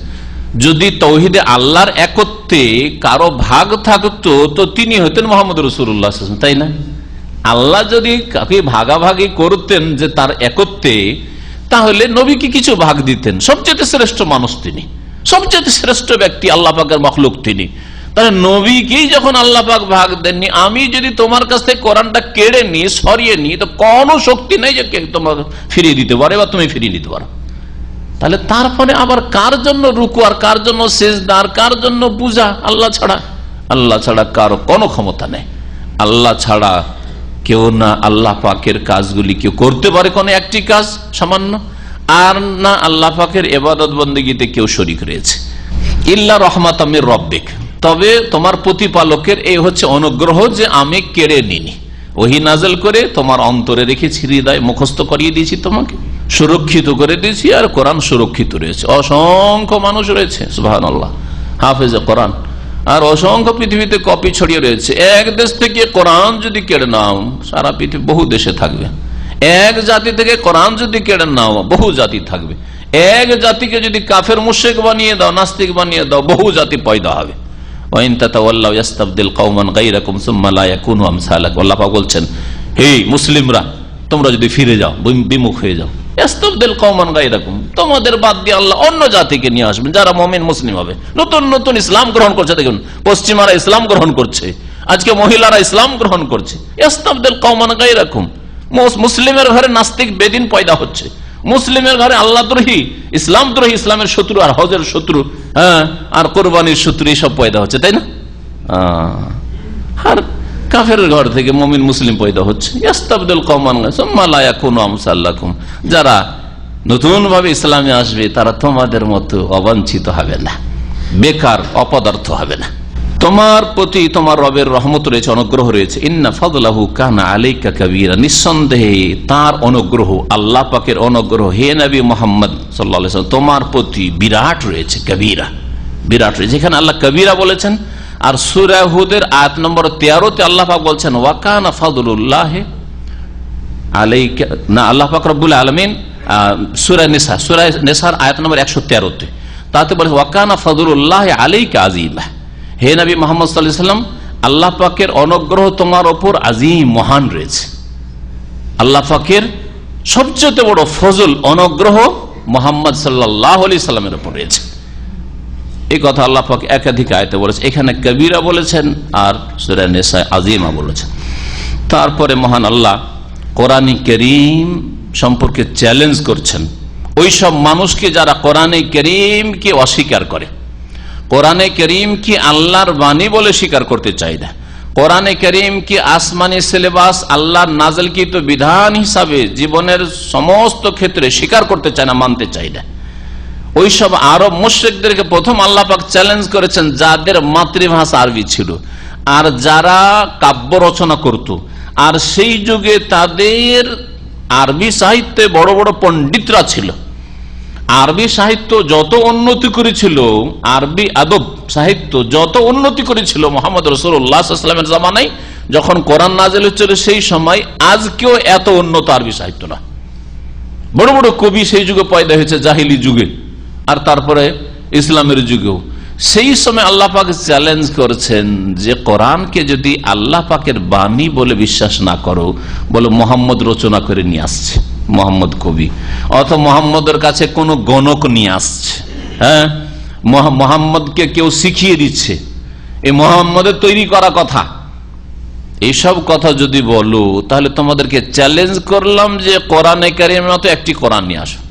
যদি তৌহিদে আল্লাহর একত্রে কারো ভাগ থাকতো তো তিনি হতেন মোহাম্মদ রাসূলুল্লাহ, তাই না? আল্লাহ যদি কাকে ভাগাভাগি করতেন যে তার একত্রে, তাহলে নবীকে কিছু ভাগ দিতেন। সবচেয়ে শ্রেষ্ঠ মানুষ তিনি, সবচেয়ে শ্রেষ্ঠ ব্যক্তি, আল্লাহ পাকের মখলুক তিনি। তাহলে নবীকেই যখন আল্লাহ পাক ভাগ দেননি, আমি যদি তোমার কাছ থেকে কোরআনটা কেড়ে নিই, সরিয়ে নিই, তো কোনো শক্তি নেই যে তোমাকে ফিরিয়ে দিতে পারে বা তুমি ফিরিয়ে নিতে পারো। তাহলে তারপরে আবার কার জন্য রুকু আর কার জন্য সিজদা আর কার জন্য পূজা? আল্লাহ ছাড়া। আল্লাহ ছাড়া কারো কোনো ক্ষমতা নেই। আল্লাহ ছাড়া কেউ না আল্লাহ পাকের কাজগুলি কেউ করতে পারে, কোনো একটি কাজ সামান্য, আর না আল্লাহ পাকের ইবাদত বন্দেগীতে কেউ শরীক রয়েছে। ইল্লা রহমাতাম মির রব্বিক, তবে তোমার প্রতিপালকের এই হচ্ছে অনুগ্রহ যে আমি কেড়ে নিনি, ওহী নাযিল করে তোমার অন্তরে রেখেছি, হৃদয় মুখস্থ করিয়ে দিয়েছি, তোমাকে সুরক্ষিত করে দিয়েছি, আর কোরআন সুরক্ষিত রয়েছে। অসংখ্য মানুষ রয়েছে সুবহানাল্লাহ হাফেজে কোরআন, আর অসংখ্য পৃথিবীতে কপি ছড়িয়ে রয়েছে। এক দেশ থেকে কোরআন যদি কেড়ে নাও, সারা পৃথিবী বহু দেশে থাকবে। এক জাতি থেকে কোরআন যদি কেড়ে নাও, বহু জাতি থাকবে। এক জাতিকে যদি কাফের মুশরিক বানিয়ে দাও, নাস্তিক বানিয়ে দাও, বহু জাতি পয়দা হবে। আল্লাহ পাক বলছেন, হে মুসলিমরা, তোমরা যদি ফিরে যাও, বিমুখ হয়ে যাও, ইস্তাবদিল কওমান গায়রাকুম, তোমাদের বাদ দিয়ে আল্লাহ অন্য জাতিকে নিয়ে আসবেন যারা মুমিন মুসলিম হবে। নতুন নতুন ইসলাম গ্রহণ করছে, দেখুন পশ্চিমারা ইসলাম গ্রহণ করছে, আজকে মহিলারা ইসলাম গ্রহণ করছে। ইস্তাবদিল কওমান গায়রাকুম, মুসলিমের ঘরে নাস্তিক বেদিন পয়দা হচ্ছে, মুসলিমের ঘরে আল্লাহ দ্রোহী, ইসলাম দ্রোহী, ইসলামের শত্রু আর হজের শত্রু, হ্যাঁ, আর কোরবানির শত্রু, এইসব পয়দা হচ্ছে, তাই না? আর কাফের ঘর থেকে মুমিন মুসলিম পয়দা হচ্ছে। ইস্তাবদিল কওমান সুম্মা লা ইয়াকুনু আমসালাকুম, যারা নতুন ভাবে ইসলামে আসবে তারা তোমাদের মতো অবাঞ্ছিত হবে না, বেকার অপদার্থ হবে না। তোমার প্রতি তোমার রবের রহমত রয়েছে, অনুগ্রহ রয়েছে। ইন্না ফাদলাহু কানা আলাইকা কাবীরা, নিঃসন্দেহে তার অনুগ্রহ, আল্লাহ পাকের অনুগ্রহ হে নবী মুহাম্মদ সাল্লাল্লাহু আলাইহি ওয়াসাল্লাম তোমার প্রতি বিরাট রয়েছে, কবীরা, বিরাট রয়েছে। এখানে আল্লাহ কবীরা বলেছেন। আর সূরা হুদের আয়াত নম্বর 13-তে আল্লাহ পাক বলছেন ওয়া কানা ফাদলুল্লাহি আলাইকা, না, আল্লাহ পাক রব্বুল আলামিন সূরা নিসার আয়াত নম্বর 113-তে, তাতে বলেছে ওয়া কানা ফাদলুল্লাহি আলাইকা আযীমা, হে নবী মুহাম্মদ সাল্লাল্লাহু আলাইহি ওয়াসাল্লাম আল্লাহ পাকের অনুগ্রহ তোমার উপর আযীম, মহান রয়েছে। আল্লাহ পাকের সবচেয়ে বড় ফজল, অনুগ্রহ মুহাম্মদ সাল্লাল্লাহু আলাইহি সাল্লামের উপর রয়েছে। এই কথা আল্লাহ পাক একাধিক আয়াতে বলেছে। এখানে কবীরা বলেছেন আর সূরা নিসা আযীমা বলেছেন। তারপরে মহান আল্লাহ কোরআনে কারীম সম্পর্কে চ্যালেঞ্জ করছেন ওই সব মানুষকে যারা কোরআনে কারীমকে অস্বীকার করে, কোরআনে কারীম কি আল্লাহর বাণী বলে স্বীকার করতে চায় না, কোরআনে কারীম কি আসমানি সিলেবাস, আল্লাহর নাযিলকৃত বিধান হিসাবে জীবনের সমস্ত ক্ষেত্রে স্বীকার করতে চায় না, মানতে চায় না। ওই সব আরব মুশরিকদেরকে প্রথম আল্লাহ পাক চ্যালেঞ্জ করেছেন যাদের মাতৃভাষা আরবি ছিল আর যারা কাব্য রচনা করত, আর সেই যুগে তাদের আরবি সাহিত্যে বড় বড় পণ্ডিতরা ছিল। আরবি সাহিত্য যত উন্নতি করেছিল, আরবি আদব সাহিত্য যত উন্নতি করেছিল মুহাম্মদ রাসূলুল্লাহ সাল্লাল্লাহু আলাইহি ওয়াসাল্লামের জামানায়, যখন কোরআন নাযিল হচ্ছিল সেই সময়, আজকেও এত উন্নত আরবি সাহিত্য না। বড় বড় কবি সেই যুগে পয়দা হয়েছে, জাহিলি যুগে আর তারপরে ইসলামের যুগেও। সেই সময় আল্লাহ পাক চ্যালেঞ্জ করেছেন যে কোরআনকে যদি আল্লাহ পাকের বাণী বলে বিশ্বাস না করো, বলো মোহাম্মদ রচনা করে নিয়ে আসছে, মোহাম্মদ কবি, অথবা মোহাম্মদের কাছে কোন গণক নিয়ে আসছে, হ্যাঁ, মোহাম্মদকে কেউ শিখিয়ে দিচ্ছে, এই মোহাম্মদের তৈরি করা কথা, এইসব কথা যদি বলো তাহলে তোমাদেরকে চ্যালেঞ্জ করলাম যে কোরআনে কারীমের মতো একটি কোরআন নিয়ে আসো।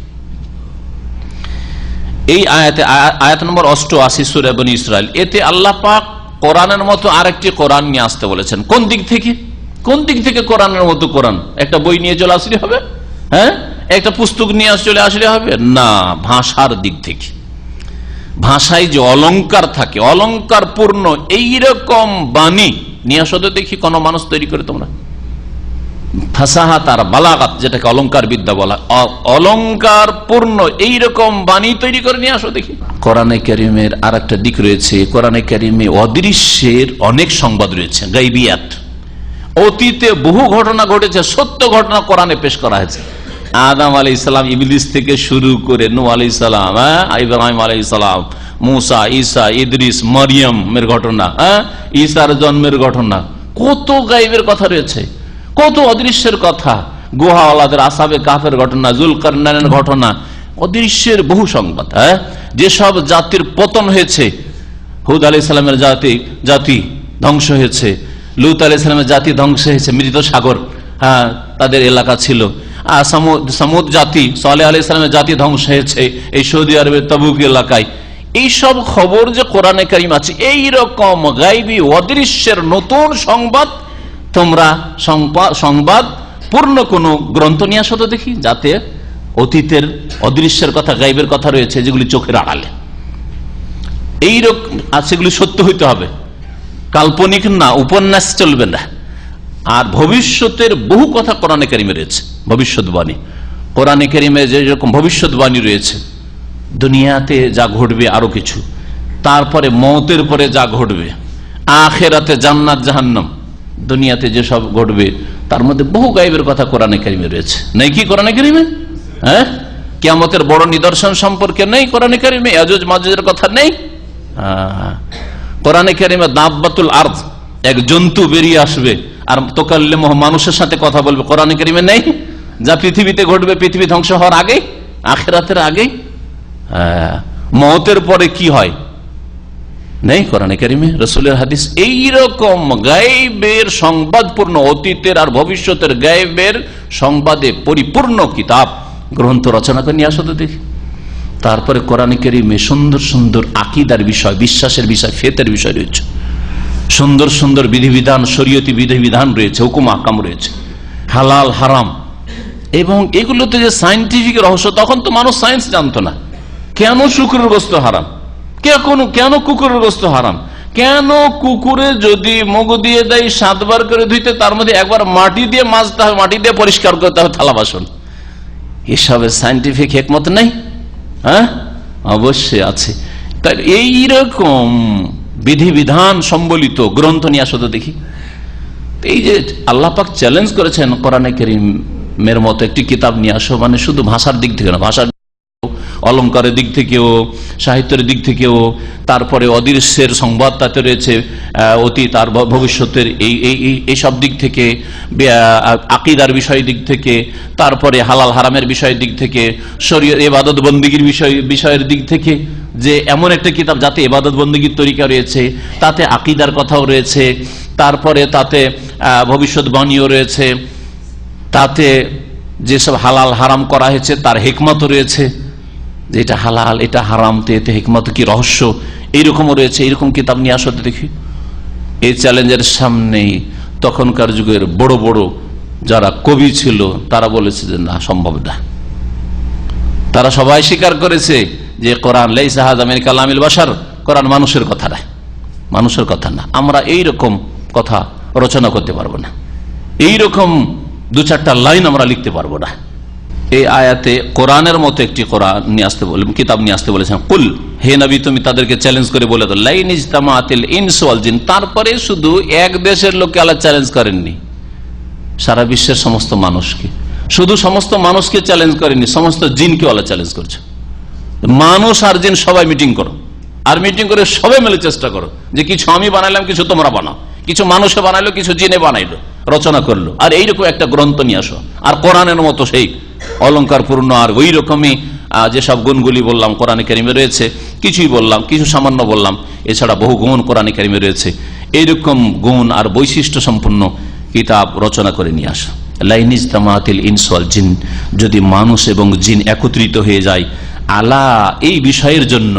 এই আয়াতে, আয়াত নম্বর 88 সূরা বনী ইসরাইল, এতে আল্লাহ পাক কোরআনের মতো আরেকটি কোরআন নিয়ে আসতে বলেছেন। কোন দিক থেকে? কোন দিক থেকে কোরআনের মতো কোরআন? একটা বই নিয়ে চলে আসলে হবে? হ্যাঁ, একটা পুস্তক নিয়ে চলে আসলে হবে না, ভাষার দিক থেকে। ভাষায় যে অলংকার থাকে, অলংকার পূর্ণ এইরকম বাণী নিয়ে আসো তো দেখি কোন মানুষ তৈরি করে তোমরা। ফাসাহাত আর বালাগাত, যেটাকে অলংকার বিদ্যা বলা, অলংকার পূর্ণ এইরকম বাণী তৈরি করে নিয়ে আসো দেখি। কোরআনে কারীমের আর একটা দিক রয়েছে, কোরআনে কারীমে অদৃশ্যের অনেক সংবাদ রয়েছে, গায়বিয়াত, অতীতে বহু ঘটনা ঘটেছে, সত্য ঘটনা কোরআনে পেশ করা হয়েছে। আদম আলাইহিস সালাম, ইবলিস থেকে শুরু করে নূহ আলাইহিস সালাম, ইব্রাহিম আলাইহিস সালাম, মুসা, ঈসা, ইদ্রিস, মারিয়ামের ঘটনা, ঈসার জন্মের ঘটনা, কত গায়েবের কথা রয়েছে, কত অদৃশ্যের কথা, গুহাওয়ালাদের আসহাবে কাহফের ঘটনা, যুলকারনাইনের ঘটনা, অদৃশ্যের বহু সংবাদ। যেসব জাতির পতন হয়েছে, হুদ আলাইহিস সালামের জাতি ধ্বংস হয়েছে, লূত আলাইহিস সালামের জাতি ধ্বংস হয়েছে, মৃত সাগর তাদের এলাকা ছিল। সামুদ জাতি, সালেহ আলাইহিস সালামের জাতি ধ্বংস হয়েছে এই সৌদি আরবের তাবুক এলাকায়। এইসব খবর যে কোরআনে কারিম আছে, এইরকম গায়বী অদৃশ্যের নতুন সংবাদ তোমরা সংবাদ পূর্ণ কোন গ্রন্থ নিয়ে আসো তো দেখি, যাতে অতীতের অদৃশ্যের কথা, গায়বের কথা রয়েছে যেগুলি চোখের আড়ালে, এইরকম সেগুলি সত্য হইতে হবে, কাল্পনিক না, উপন্যাস চলবে না। আর ভবিষ্যতের বহু কথা কোরআনে কারিমে রয়েছে, ভবিষ্যৎবাণী। কোরআনে কারিমে যেরকম ভবিষ্যৎবাণী রয়েছে, দুনিয়াতে যা ঘটবে আরো কিছু, তারপরে মওতের পরে যা ঘটবে, আখিরাতে জান্নাত জাহান্নাম, দুনিয়াতে যেসব ঘটবে তার মধ্যে বহু গায়েবের কথা কোরআনে কারিমে রয়েছে। নেই কি কোরআনে কারিমে? কিয়ামতের বড় নিদর্শন সম্পর্কে নেই কোরআনে কারিমে? ইয়াজুজ মাজুজের কথা নেই কোরআনে কারিমে? দাব্বাতুল আরদ, এক জন্তু বেরিয়ে আসবে আর তুকাল্লিমুহু, মানুষের সাথে কথা বলবে, কোরআনে কারিমে নেই? যা পৃথিবীতে ঘটবে পৃথিবী ধ্বংস হওয়ার আগে, আখিরাতের আগে। মওতের পরে কি হয় নেই কোরআনে কারিমে, রাসূলের হাদিস। এইরকম গায়েবের সংবাদপূর্ণ, অতীতের আর ভবিষ্যতের গায়েবের সংবাদে পরিপূর্ণ কিতাব, গ্রন্থ রচনা করে নিয়ে আসো তো দেখি। তারপরে কোরআনে কারিমে সুন্দর সুন্দর আকীদার বিষয়, বিশ্বাসের বিষয়, ফেতের বিষয় রয়েছে, সুন্দর সুন্দর বিধিবিধান, শরীয়তি বিধিবিধান রয়েছে, হুকুম আহকাম রয়েছে, হালাল হারাম। এবং এগুলোতে যে সায়েন্টিফিক রহস্য, তখন তো মানুষ সায়েন্স জানতো না। কেন শুকরের গোশত হারাম, কেন কুকুরের গোশত হারাম, কেন কুকুরে যদি মগু দিয়ে দেয় 7 বার করে ধুইতে, তার মধ্যে একবার মাটি দিয়ে মাজতে হবে, মাটি দিয়ে পরিষ্কার করতে হবে থালা বাসন। এসবের সায়েন্টিফিক হিকমত নেই? অবশ্যই আছে। তাই এইরকম বিধিবিধান সম্বলিত গ্রন্থ নিয়ে আসো তো দেখি। এই যে আল্লাহ পাক চ্যালেঞ্জ করেছেন, কোরআনে কারীমের মতো একটি কিতাব নিয়ে আসো, মানে শুধু ভাষার দিক থেকে না, ভাষার অলঙ্কারের দিক থেকেও, সাহিত্যের দিক থেকেও, তারপরে অদৃশ্যের সংবাদ তাতে রয়েছে, অতীত আর ভবিষ্যতের এইসব দিক থেকে, আকীদার বিষয়ের দিক থেকে, তারপরে হালাল হারামের বিষয়ের দিক থেকে, শরীয়ত ইবাদত বন্দেগীর বিষয়ের দিক থেকে, যে এমন একটা কিতাব যাতে ইবাদত বন্দেগীর তরিকা রয়েছে, তাতে আকীদার কথাও রয়েছে, তারপরে তাতে ভবিষ্যৎবাণীও রয়েছে, তাতে যেসব হালাল হারাম করা হয়েছে তার হিকমতও রয়েছে, যে এটা হালাল এটা হারাম, এতে হিকমত কি রহস্য, এইরকমও রয়েছে। এইরকম কিতাব নিয়ে আসতে দেখি। এই চ্যালেঞ্জের সামনেই তখনকার যুগের বড় বড় যারা কবি ছিল তারা বলেছে যে না, সম্ভব না। তারা সবাই স্বীকার করেছে যে কোরআন লাইসা হাযা মিন কালামিল বাশার, কোরআন মানুষের কথা না, মানুষের কথা না। আমরা এইরকম কথা রচনা করতে পারবো না, এইরকম 2-4টা লাইন আমরা লিখতে পারবো না। এই আয়াতে কোরআনের মতো একটি কোরআন নিয়ে আসতে বলে, কিতাব নিয়ে আসতে বলেছেন। কুল, হে নবী তুমি তাদেরকে চ্যালেঞ্জ করে বলে দাও, লাইন ইজতামাআতিল ইনসু ওয়াল জিন। তারপরে শুধু এক দেশের লোককে আল্লাহ চ্যালেঞ্জ করেননি, সারা বিশ্বের সমস্ত মানুষকে, শুধু সমস্ত মানুষকে চ্যালেঞ্জ করেননি, সমস্ত জিনকে আল্লাহ চ্যালেঞ্জ করছে। মানুষ আর জিন সবাই মিটিং করো, আর মিটিং করে সবাই মিলে চেষ্টা করো যে কিছু আমি বানাইলাম, কিছু তোমরা বানাও, কিছু মানুষে বানাইলো, কিছু জিনে বানাইলো, রচনা করলো, আর এইরকম একটা গ্রন্থ নিয়ে আসো। আর কোরআনের মতো সেই অলঙ্কার পূর্ণ আর ওই রকমই যেসব গুণগুলি বললাম কোরআনে কারিমে রয়েছে, কিছুই বললাম, কিছু সামান্য বললাম, এছাড়া বহু গুণ কোরআনে কারিমে রয়েছে। এইরকম গুণ আর বৈশিষ্ট্য সম্পন্ন কিতাব রচনা করে নিয়ে আসো। লাইন ইজতামাআতিল ইনসু ওয়াল জিন, যদি মানুষ এবং জিন একত্রিত হয়ে যায়, আলা এই বিষয়ের জন্য,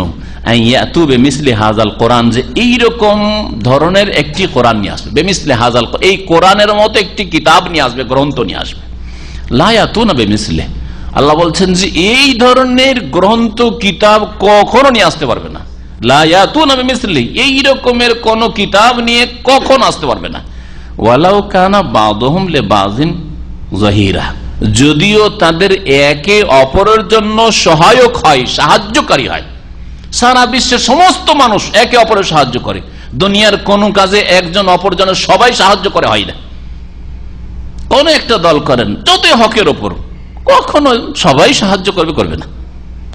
ইয়াতু বিমিসলি হাযাল কোরআন, যে এইরকম ধরনের একটি কোরআন নিয়ে আসবে, বিমিসলি হাযাল, এই কোরআনের মতো একটি কিতাব নিয়ে আসবে, গ্রন্থ নিয়ে আসবে। লা ইয়াতুনা বিমিসলি, আল্লাহ বলছেন যে এই ধরনের গ্রন্থ কিতাব কখনো নিয়ে আসতে পারবে না। লা ইয়াতুনা বিমিসলি, এই রকমের কোন কিতাব নিয়ে কখনো আসতে পারবে না। ওয়ালাউ কানা বাযুহুম লিবাযিন যাহিরা, যদিও তাদের একে অপরের জন্য সহায়ক হয়, সাহায্যকারী হয়। সারা বিশ্বের সমস্ত মানুষ একে অপরের সাহায্য করে, দুনিয়ার কোন কাজে একজন অপরজনের সবাই সাহায্য করে হয় না। কোন একটা দল করেন যতই হকের ওপর, কখনো সবাই সাহায্য করবে না।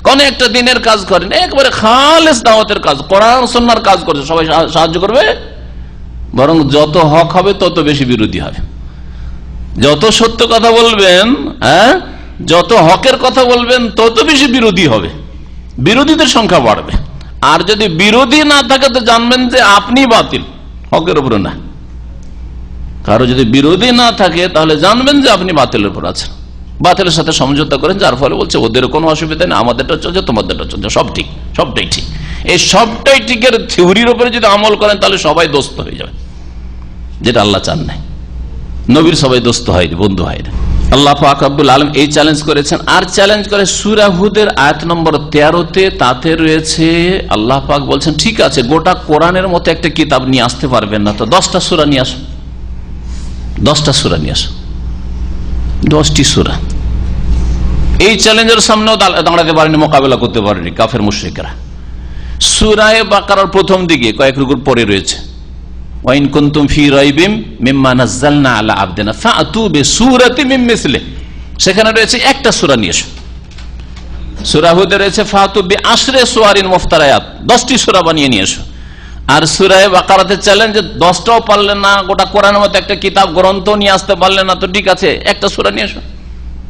কোন একটা দিনের কাজ করেন, একবারে খালেস দাওয়াতের কাজ, কোরআন সুন্নাহর কাজ করছে, সবাই সাহায্য করবে? বরং যত হক হবে তত বেশি বিরোধী হবে। যত সত্য কথা বলবেন, যত হকের কথা বলবেন তত বেশি বিরোধী হবে, বিরোধীদের সংখ্যা বাড়বে। আর যদি বিরোধী না থাকে তো জানবেন যে আপনি বাতিল, হকের উপরে না। কারো যদি বিরোধী না থাকে তাহলে জানবেন যে আপনি বাতিলের উপর আছেন, বাতিলের সাথে সমঝোতা করেন, যার ফলে বলছে ওদের কোনো অসুবিধা নেই, আমাদেরটা চলছে, তোমাদেরটা চলছে, সব ঠিক, সবটাই ঠিক। এই সবটাই ঠিকের থিওরির উপরে যদি আমল করেন তাহলে সবাই দোস্ত হয়ে যাবে, যেটা আল্লাহ চান নাই। নবীর সবাই দোস্ত হয়নি, বন্ধু হয়নি। আল্লাহ পাক রব্বুল আলামিন এই চ্যালেঞ্জ করেছেন। আর চ্যালেঞ্জ করে সূরা হুদের আয়াত নম্বর 13-তে, তাতে রয়েছে আল্লাহ পাক বলছেন ঠিক আছে গোটা কোরআনের মতো একটা কিতাব নিয়ে আসতে পারবেন না, তো 10টা সূরা নিয়ে আসো, 10টা সূরা নিয়ে আসো, 10টি সূরা। এই চ্যালেঞ্জের সামনেও দাঁড়াতে পারেনি, মোকাবেলা করতে পারেনি কাফের মুশরিকরা। সূরা বাকারার প্রথম দিকে কয়েক রুকুর পরে রয়েছে ওয়াইন কুনতুম ফি রাইবিম মিম্মা নাযালনা আলা আবদিনা ফাতু বিসূরাতিন মিন মিসলি, সেখানে রয়েছে একটা সূরা নিয়ে এসো। সূরা হুদে রয়েছে ফাতু বিআশরি সুওয়ারিন মুফতারায়াত, 10টি সূরা বানিয়ে নিয়ে এসো। আর সূরা বাকারাতে চ্যালেঞ্জ, 10টাও পারলেন না, গোটা কোরআনের মতো একটা কিতাব গ্রন্থ নিয়ে আসতে পারলেন না, তো ঠিক আছে একটা সূরা নিয়ে এসো।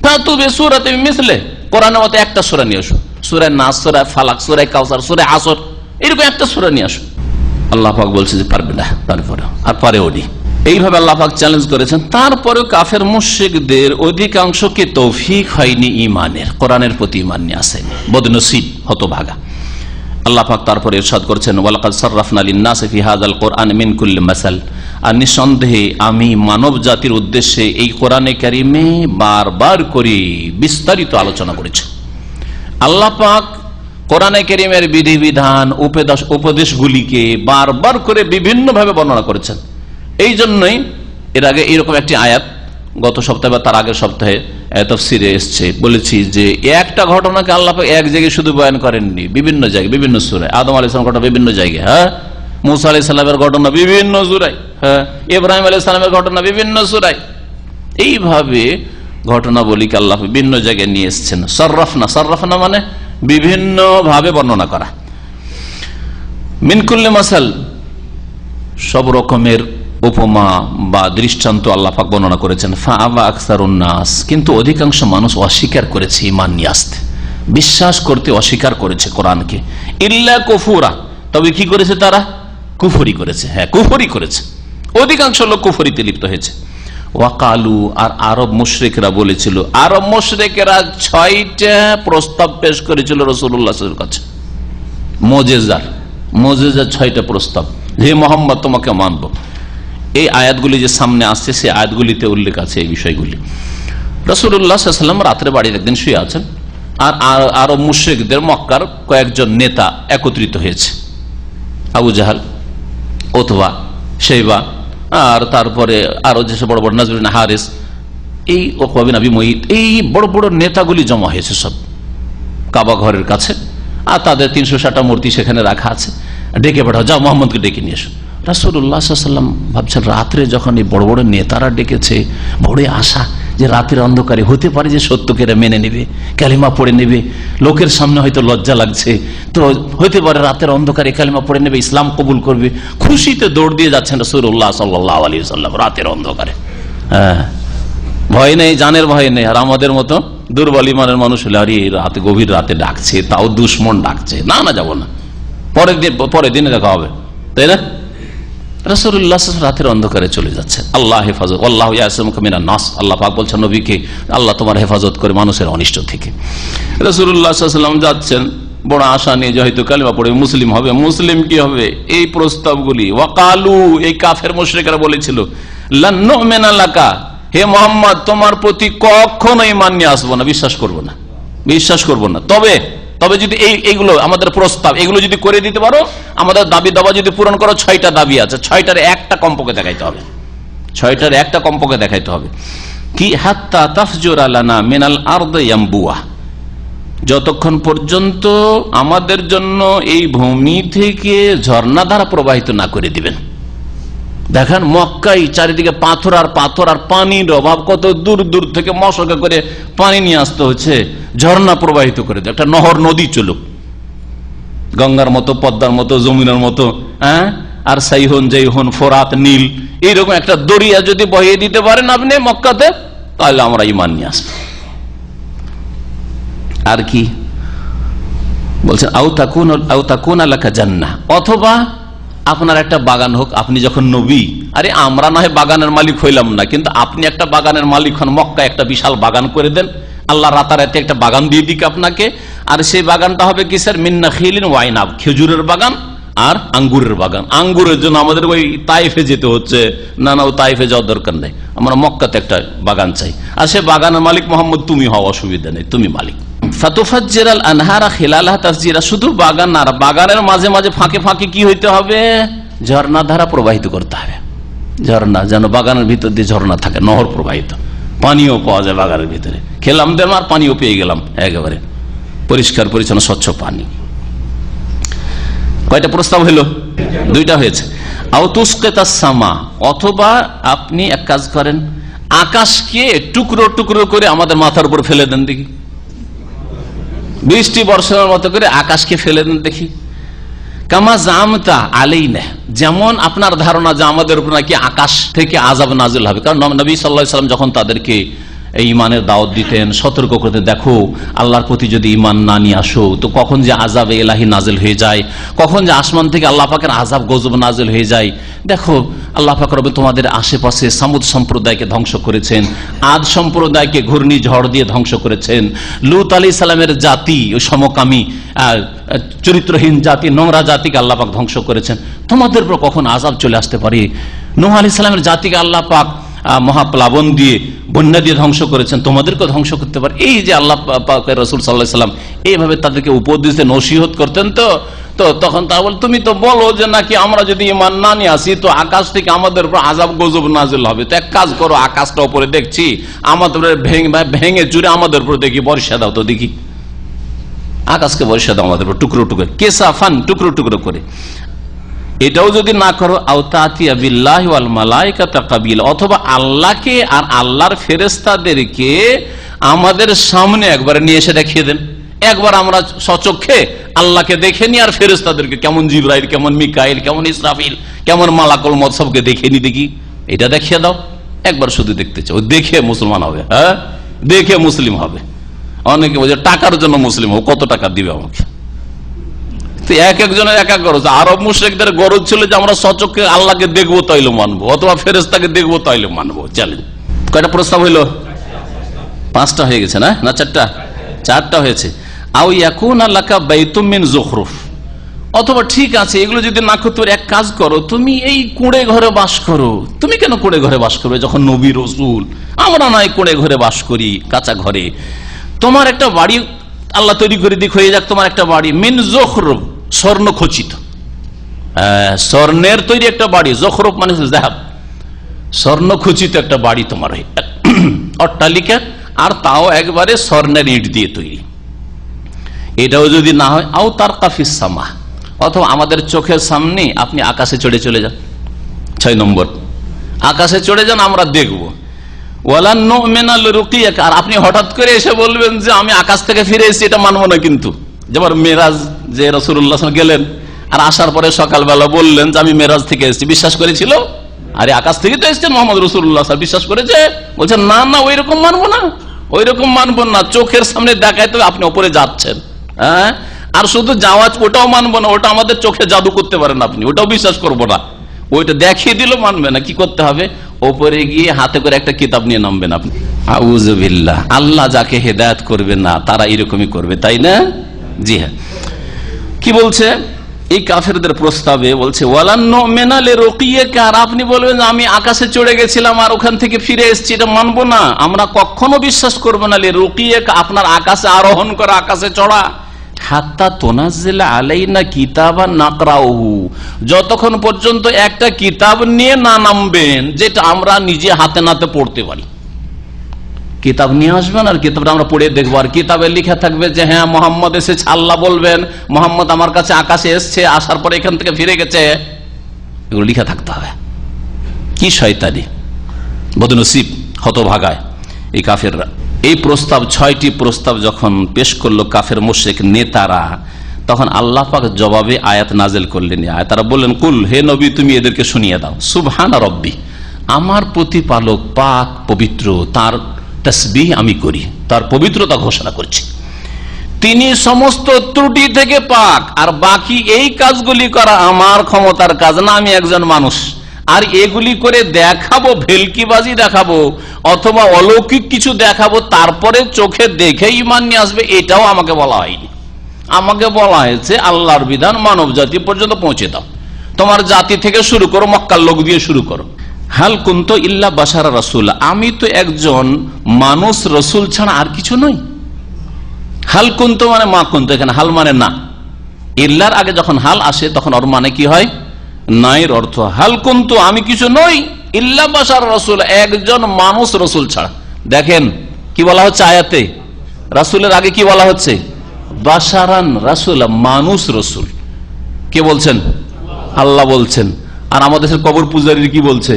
ফাতু বিসূরাতিন মিন মিসলি, কোরআনের মতো একটা সূরা নিয়ে এসো, সূরা নাস, সূরা ফালাক, সূরা কাউসার, সূরা আসর, এরকম একটা সূরা নিয়ে আসো। আল্লাহ পাক বলছে যে পারবে না, তারপরে আর পারেও নি। এইভাবে আল্লাহ পাক চ্যালেঞ্জ করেছেন। তারপরেও কাফের মুশরিকদের অধিকাংশকে তৌফিক হয়নি ঈমানের, কোরআনের প্রতি ঈমান নিয়ে আসেনি, বদনসিব, হতভাগা। আল্লাহ পাক তারপরে ইরশাদ করেছেন ওয়ালাকাদ সাররাফনা লিন-নাসি ফি হাযাল কুরআন মিন কুল্লি মাসাল, আর নিঃসন্দেহে আমি মানব জাতির উদ্দেশ্যে এই কোরআনে কারিমে বারবার করে বিস্তারিত আলোচনা করেছি। আল্লাহ পাক কোরআনে কারীমের বিধিবিধান, উপদেশগুলিকে বারবার করে বিভিন্ন ভাবে বর্ণনা করেছেন। এই জন্যই এর আগে এরকম একটি আয়াত গত সপ্তাহে বা তার আগের সপ্তাহে তাফসীরে এসেছে, বলেছি যে একটা ঘটনাকে আল্লাহ পাক এক জায়গায় শুধু বয়ান করেননি, বিভিন্ন জায়গায়, বিভিন্ন সূরায়। আদম আলাইহিস সালামের ঘটনা বিভিন্ন জায়গায়, মুসা আলাইহিস সালামের ঘটনা বিভিন্ন সূরায়, ইব্রাহিম আলাইহিস সালামের ঘটনা বিভিন্ন সূরায়। এইভাবে ঘটনাবলীকে আল্লাহ বিভিন্ন জায়গায় নিয়ে এসেছেন। সাররাফনা মানে বিভিন্ন ভাবে বর্ণনা করা। মিন কুল্লি মাসাল, সব রকমের উপমা বা দৃষ্টান্ত আল্লাহ পাক বর্ণনা করেছেন। ফাআবা আকসারুন নাস, কিন্তু অধিকাংশ মানুষ অস্বীকার করেছে ঈমান নিয়ে আসতে, বিশ্বাস করতে অস্বীকার করেছে কোরআনকে। ইল্লা কুফুরা, তবে কি করেছে তারা? কুফরি করেছে। কুফরি করেছে, অধিকাংশ লোক কুফরিতে লিপ্ত হয়েছে। ওয়াকালু, আর আরব মুশরিকরা বলেছিল, আরব মুশরিকেরা 6টা প্রস্তাব পেশ করেছিল রাসূলুল্লাহর কাছে, মুজিজার 6টা প্রস্তাব, হে মুহাম্মদ তোমাকে মানব। এই আয়াতগুলি যে সামনে আসছে সেই আয়াতগুলিতে উল্লেখ আছে এই বিষয়গুলি। রাসূলুল্লাহ সাল্লাল্লাহু আলাইহি ওয়াসাল্লাম রাত্রে বাড়িতে একদিন শুয়ে আছেন, আর আরব মুশরিকদের মক্কার কয়েকজন নেতা একত্রিত হয়েছে, আবু জাহাল, উতবা, শাইবা, আর তারপরে আরো যেসব বড় বড় নাজর বিন হারিস, এই উকবা বিন আবি মুঈত, এই বড় বড় নেতাগুলি জমা হয়েছে সব কাবা ঘরের কাছে। আর তাদের 360টা মূর্তি সেখানে রাখা আছে। ডেকে পাঠাও, যাও মুহাম্মদকে ডেকে নিয়ে এসো। রাসূলুল্লাহ সাল্লাল্লাহু আলাইহি ওয়াসাল্লাম ভাবছেন রাত্রে যখন এই বড় বড় নেতারা ডেকেছে, বড় আশা যে রাতের অন্ধকারে হতে পারে যে সত্যকে মেনে নেবে, কালিমা পড়ে নেবে, লোকের সামনে হয়তো লজ্জা লাগছে, তো হতে পারে রাতের অন্ধকারে কালিমা পড়ে নেবে, ইসলাম কবুল করবে। খুশিতে দৌড় দিয়ে যাচ্ছেন রাসূলুল্লাহ সাল্লাল্লাহু আলাইহি ওয়াসাল্লাম রাতের অন্ধকারে। ভয় নেই, জানের ভয় নেই। আর আমাদের মতো দুর্বল ইমানের মানুষ হলে আরে রাতে, গভীর রাতে ডাকছে, তাও দুশমন ডাকছে, না যাবো না, পরের দিনে দেখা হবে, তাই না? রাসূলুল্লাহ রাতের অন্ধকারে চলে যাচ্ছে। আল্লাহ হেফাজত, আল্লাহু ইয়াসিমুকা মিনান নাস, আল্লাহ পাক বলছেন নবীকে, আল্লাহ তোমার হেফাজত করে মানুষের অনিষ্ট থেকে। রাসূলুল্লাহ সাল্লাল্লাহু আলাইহি ওয়াসাল্লাম যাচ্ছেন বড় আশা নিয়ে যে হয়তো কালিমা পড়ে মুসলিম হবে। মুসলিম কি হবে? এই প্রস্তাবগুলি। ওয়াকালু, এই কাফের মুশরিকরা বলেছিল, লান নুমিনা লাকা, হে মুহাম্মদ তোমার প্রতি কখনো ঈমান নিয়ে আসবো না, বিশ্বাস করব না। তবে যদি এইগুলো আমাদের প্রস্তাব, এগুলো যদি করে দিতে পারো, আমাদের দাবি দাবা যদি পূরণ করো, 6টা দাবি আছে, 6টার একটা কমপক্ষে দেখাইতে হবে। কি হাত্তা তাফজুরা লানা মিনাল আরদি ইয়ামবুয়া, যতক্ষণ পর্যন্ত আমাদের জন্য এই ভূমি থেকে ঝর্ণাধারা প্রবাহিত না করে দিবেন। দেখেন মক্কায় চারিদিকে পাথর আর পাথর আর পানির অভাব, কত দূর দূর থেকে মশকে করে পানি নিয়ে আসতে হচ্ছে, ঝর্ণা প্রবাহিত করে দেয়। একটা নহর নদী চলুক, গঙ্গার মতো, পদ্মার মতো, যমুনার মতো, হ্যাঁ, আর সাইহন, জৈহন, ফোরাত, নীল, এইরকম একটা দরিয়া যদি বহিয়ে দিতে পারেন আপনি মক্কাতে, তাহলে আমরা ঈমান নিয়ে আসবো। আর কি বলছেন, আও তাকুন লাকা জান্নাহ, অথবা আপনার একটা বাগান হোক। আপনি যখন নবী, আরে আমরা না হয় বাগানের মালিক হইলাম না, কিন্তু আপনি একটা বাগানের মালিক হন, মক্কায় একটা বিশাল বাগান করে দেন, আল্লাহ রাতারাতি একটা বাগান দিয়ে দিক আপনাকে। আর সেই বাগানটা হবে কিসের? মিন নাখিলিন ওয়া আইনাব, খেজুরের বাগান আর আঙ্গুরের বাগান। আঙ্গুরের জন্য আমাদের ওই তাইফে যেতে হচ্ছে, না না, ও তাইফে যাওয়ার দরকার নেই, আমরা মক্কাতে একটা বাগান চাই। আর সে বাগানের মালিক মোহাম্মদ তুমি হও, অসুবিধা নেই, তুমি মালিক। ফাতুফাজ্জিরাল আনহারা খিলালাহা তাফজিরা, শুধু বাগান না, বাগানের মাঝে মাঝে ফাঁকে ফাঁকে কি হইতে হবে? ঝর্ণা ধারা প্রবাহিত করতে হবে। ঝর্ণা যেন বাগানের ভিতর দিয়ে ঝর্ণা থাকে, নহর প্রবাহিত, পানিও পাওয়া যায় বাগানের ভিতরে, খেলাম দেম আর পানিও পেয়ে গেলাম, একেবারে পরিষ্কার পরিচ্ছন্ন স্বচ্ছ পানি। কয়টা প্রস্তাব হইল? দুইটা হয়েছে। আউতুসকিতাস সামা, অথবা আপনি এক কাজ করেন, আকাশকে টুকরো টুকরো করে আমাদের মাথার উপর ফেলে দেন দেখি, বৃষ্টি বর্ষণের মতো করে আকাশকে ফেলে দেন দেখি। কামা জামতা আলাইনা, যেমন আপনার ধারণা যে আমাদের উপর নাকি আকাশ থেকে আযাব নাজিল হবে। কারণ নবী সাল্লাল্লাহু আলাইহি ওয়াসাল্লাম যখন তাদেরকে এই ইমানের দাওয়াত দিতেন, সতর্ক করতে, দেখো আল্লাহর প্রতি যদি ইমান না নিয়ে আসো তো কখন যে আযাব ইলাহি নাজিল হয়ে যায়, কখন যে আসমান থেকে আল্লাহ পাকের আযাব গজব নাজিল হয়ে যায়। দেখো আল্লাহ পাক রব্বুল তোমাদের আশেপাশে সামুদ সম্প্রদায়কে ধ্বংস করেছেন, আদ সম্প্রদায়কে ঘূর্ণিঝড় দিয়ে ধ্বংস করেছেন, লূত আলাইহিস সালামের জাতি, ওই সমকামী চরিত্রহীন জাতি, নোংরা জাতিকে আল্লাহ পাক ধ্বংস করেছেন, তোমাদের উপর কখন আযাব চলে আসতে পারে। নূহ আলাইহিস সালামের জাতিকে আল্লাহ পাক মহাপ্লাবন দিয়ে, বন্যা দিয়ে ধ্বংস করেছেন, তোমাদেরকে ধ্বংস করতে পারে। এই যে আল্লাহ পাকের রাসূল সাল্লাল্লাহু আলাইহি ওয়াসাল্লাম এইভাবে তাদেরকে উপদেশ দিয়ে নসিহত করতেন। তো তখন তারা বল, তুমি তো বলো যে নাকি আমরা যদি ঈমান না নিয়ে আসি তো আকাশ থেকে আমাদের উপর আযাব গজব নাজিল হবে। তো এক কাজ করো, আকাশটা উপরে দেখছি, আমাদের ভেঙে চুরে আমাদের উপর দেখি বর্ষা দাও, তো দেখি আকাশকে বর্ষা দাও আমাদের উপর টুকরো টুকরো, কেসাফান, টুকরো টুকরো করে। এটাও যদি না করো, আওতাতিয়া বিল্লাহি ওয়াল মালাইকাতা কাবিলা, অথবা আল্লাহকে আর আল্লাহর ফেরেশতাদেরকে আমাদের সামনে একবার নিয়ে এসে দেখিয়ে দেন। একবার আমরা সচক্ষে আল্লাহকে দেখে নি, আর ফেরেশতাদেরকে, কেমন জিবরাইল, কেমন মিকাইল, কেমন ইসরাফিল, কেমন মালাকুল মউত, সবকে দেখে নি দেখি, এটা দেখিয়ে দাও। একবার শুধু দেখতে চাও, দেখে মুসলমান হবে, হ্যাঁ, দেখে মুসলিম হবে। অনেকে বলছে টাকার জন্য মুসলিম হোক, কত টাকা দিবে আমাকে? এক একজনের এক এক গরজ। আরব মুশরিকদের গরজ ছিল যে আমরা সচক্ষে আল্লাহকে দেখবো তাইলে মানবো, অথবা ফেরেশতাকে দেখবো তাইলে মানবো। চলেন, কয়টা প্রস্তাব হইল? পাঁচটা হয়ে গেছে না? না চারটা? চারটা হয়েছে। আও ইয়াকুনা লাকা বাইতুম মিন যুখরুফ, অথবা ঠিক আছে এগুলো যদি না করতে পারো, এক কাজ করো, তুমি এই কুঁড়ে ঘরে বাস করো। তুমি কেন কুঁড়ে ঘরে বাস করবে যখন নবী রাসূল? আমরা নয় কুঁড়ে ঘরে বাস করি, কাঁচা ঘরে। তোমার একটা বাড়ি আল্লাহ তৈরি করে দিক, হয়ে যাক তোমার একটা বাড়ি মিন যুখরুফ, স্বর্ণ খচিত, স্বর্ণের তৈরি একটা বাড়ি। যখরুফ মানে যাহাব, স্বর্ণ খচিত একটা বাড়ি তোমার, অট্টালিকা, আর তাও একবারে স্বর্ণের ইট দিয়ে তৈরি। এটাও যদি না হয়, আও তারকা ফিস সামা, অথবা আমাদের চোখের সামনে আপনি আকাশে চড়ে চলে যান। 6 নম্বর, আকাশে চড়ে যান, আমরা দেখবো। ওয়ালান নুমিনা লিরুকিয়াক, আর আপনি হঠাৎ করে এসে বলবেন যে আমি আকাশ থেকে ফিরে এসেছি, এটা মানবো না। কিন্তু যেমন মেরাজ, যে রাসূলুল্লাহ গেলেন আর আসার পরে সকালবেলা বললেন যে আমি মেরাজ থেকে এসেছি, বিশ্বাস করেছিল? আরে আকাশ থেকে তো এসেছেন মোহাম্মদ রাসূলুল্লাহ, বিশ্বাস করেছে? বলছেন না না, ওই রকম মানবো না, ওই রকম মানবো না। চোখের সামনে দেখায় তো আপনি ওপরে যাচ্ছেন, হ্যাঁ, আর শুধু যাওয়া, ওটাও মানবো না, ওটা আমাদের চোখে জাদু করতে পারেন আপনি, ওটাও বিশ্বাস করবো না। ওইটা দেখিয়ে দিল মানবে না। কি করতে হবে? ওপরে গিয়ে হাতে করে একটা কিতাব নিয়ে নামবেন আপনি। আউযু বিল্লাহ, আল্লাহ যাকে হেদায়েত করবে না তারা এরকমই করবে, তাই না? জি হ্যাঁ। কি বলছে এই কাফেরদের প্রস্তাবে? বলছে ওয়ালান নুমিনা লিরুকিয়াকা, আর আপনি বলবেন আমি আকাশে চড়ে গেছিলাম আর ওখান থেকে ফিরে এসেছি, এটা মানবো না, আমরা কখনো বিশ্বাস করবো না। লিরুকিয়াকা, আপনার আকাশে আরোহণ করা, আকাশে চড়া। হাত্তা তুনাজ্জিলা আলাইনা কিতাবান নাকরাউহু, যতক্ষণ পর্যন্ত একটা কিতাব নিয়ে না নামবেন যেটা আমরা নিজে হাতে নাতে পড়তে পারি। কিতাব নিয়ে আসবেন আর কিতাবটা আমরা পড়ে দেখবো, আর কিতাবে লেখা থাকবে যে হ্যাঁ মোহাম্মদ এসেছে, আল্লাহ বলবেন মোহাম্মদ আমার কাছে আকাশে এসছে, আসার পরে এখান থেকে ফিরে গেছে, এগুলো লেখা থাকতে হবে। কি শয়তানি, বদনসিব, হতভাগায় এই কাফেররা। এই প্রস্তাব, 6টি প্রস্তাব যখন পেশ করলো কাফের মুশরিক নেতারা, তখন আল্লাহ পাক জবাবে আয়াত নাজেল করলেন। তারা বললেন, কুল, হে নবী তুমি এদেরকে শুনিয়ে দাও, সুবহানা রব্বি, আমার প্রতিপালক পাক পবিত্র, তার তাসবিহ আমি করি, তার পবিত্রতা ঘোষণা করছি, তিনি সমস্ত ত্রুটি থেকে পাক, আর বাকি এই কাজগুলি করা আমার ক্ষমতার কাজ না, আমি একজন মানুষ, আর এগুলি করে দেখাবো, ভেলকিবাজি দেখাবো অথবা অলৌকিক কিছু দেখাবো, তারপরে চোখে দেখে ঈমান নিয়ে আসবে, এটাও আমাকে বলা হয়নি। আমাকে বলা হয়েছে আল্লাহর বিধান মানব জাতি পর্যন্ত পৌঁছে দাও, তোমার জাতি থেকে শুরু করো, মক্কার লোক দিয়ে শুরু করো। হাল কুনতু ইল্লা বাশারা রাসূলা, আমি তো একজন মানুষ রসুল ছাড়া আর কিছু নই। হাল কুনতু মানে মা কুনতু, এখানে হাল মানে না, ইল্লার আগে যখন হাল আসে তখন ওর মানে কি হয়, নাইর অর্থ। হাল কুনতু আমি কিছু নই, ইল্লা বাশারা রাসূলা, একজন মানুষ রসুল ছাড়া। দেখেন কি বলা হচ্ছে আয়াতে, রাসূলের আগে কি বলা হচ্ছে, বাশারান রাসূলা, মানুষ রসুল। কে বলছেন? আল্লাহ বলছেন। আর আমাদের কবর পূজারী কি বলছে,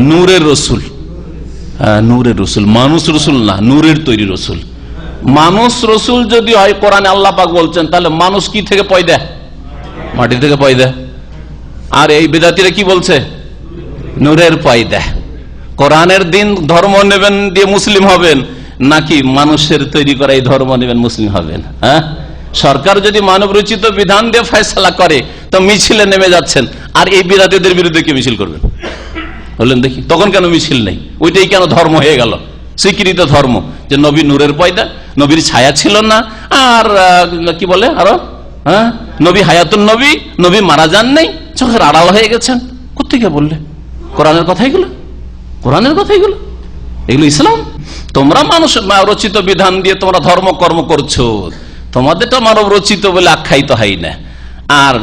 নূরের রসুল। নূরের রসুল, মানুষ রসুল না, নূরের তৈরি রসুল। মানুষ রসুল যদি হয়, কোরআনে আল্লাহ পাক বলছেন, তাহলে মানুষ কি থেকে পয়দা, মাটি থেকে পয়দা। আর এই বেদাতীরা কি বলছে, নূরের পয়দা। কোরআনের দিন ধর্ম নেবেন দিয়ে মুসলিম হবেন, নাকি মানুষের তৈরি করা এই ধর্ম নেবেন মুসলিম হবেন? হ্যাঁ, সরকার যদি মানব রচিত বিধান দিয়ে ফয়সালা করে তো মিছিলে নেমে যাচ্ছেন, আর এই বিরাদীদের বিরুদ্ধে কি মিছিল করবেন বললেন দেখি? তখন কেন মিছিল নেই? ওইটাই কেন ধর্ম হয়ে গেল, স্বীকৃত ধর্ম, যে নবী নূরের পয়দা, নবীর ছায়া ছিল না, আর কি বলে আরো, হ্যাঁ, নবী হায়াতুন নবী, নবী মারা যান নেই, চোখের আড়াল হয়ে গেছেন। কোথেকে বললে? কোরআনের কথাই গুলো, কোরআনের কথাই গুলো, এগুলো ইসলাম। তোমরা মানুষ রচিত বিধান দিয়ে তোমরা ধর্ম কর্ম করছো, তোমাদেরটা মানব রচিত বলে আখ্যায়িত হয় না। আর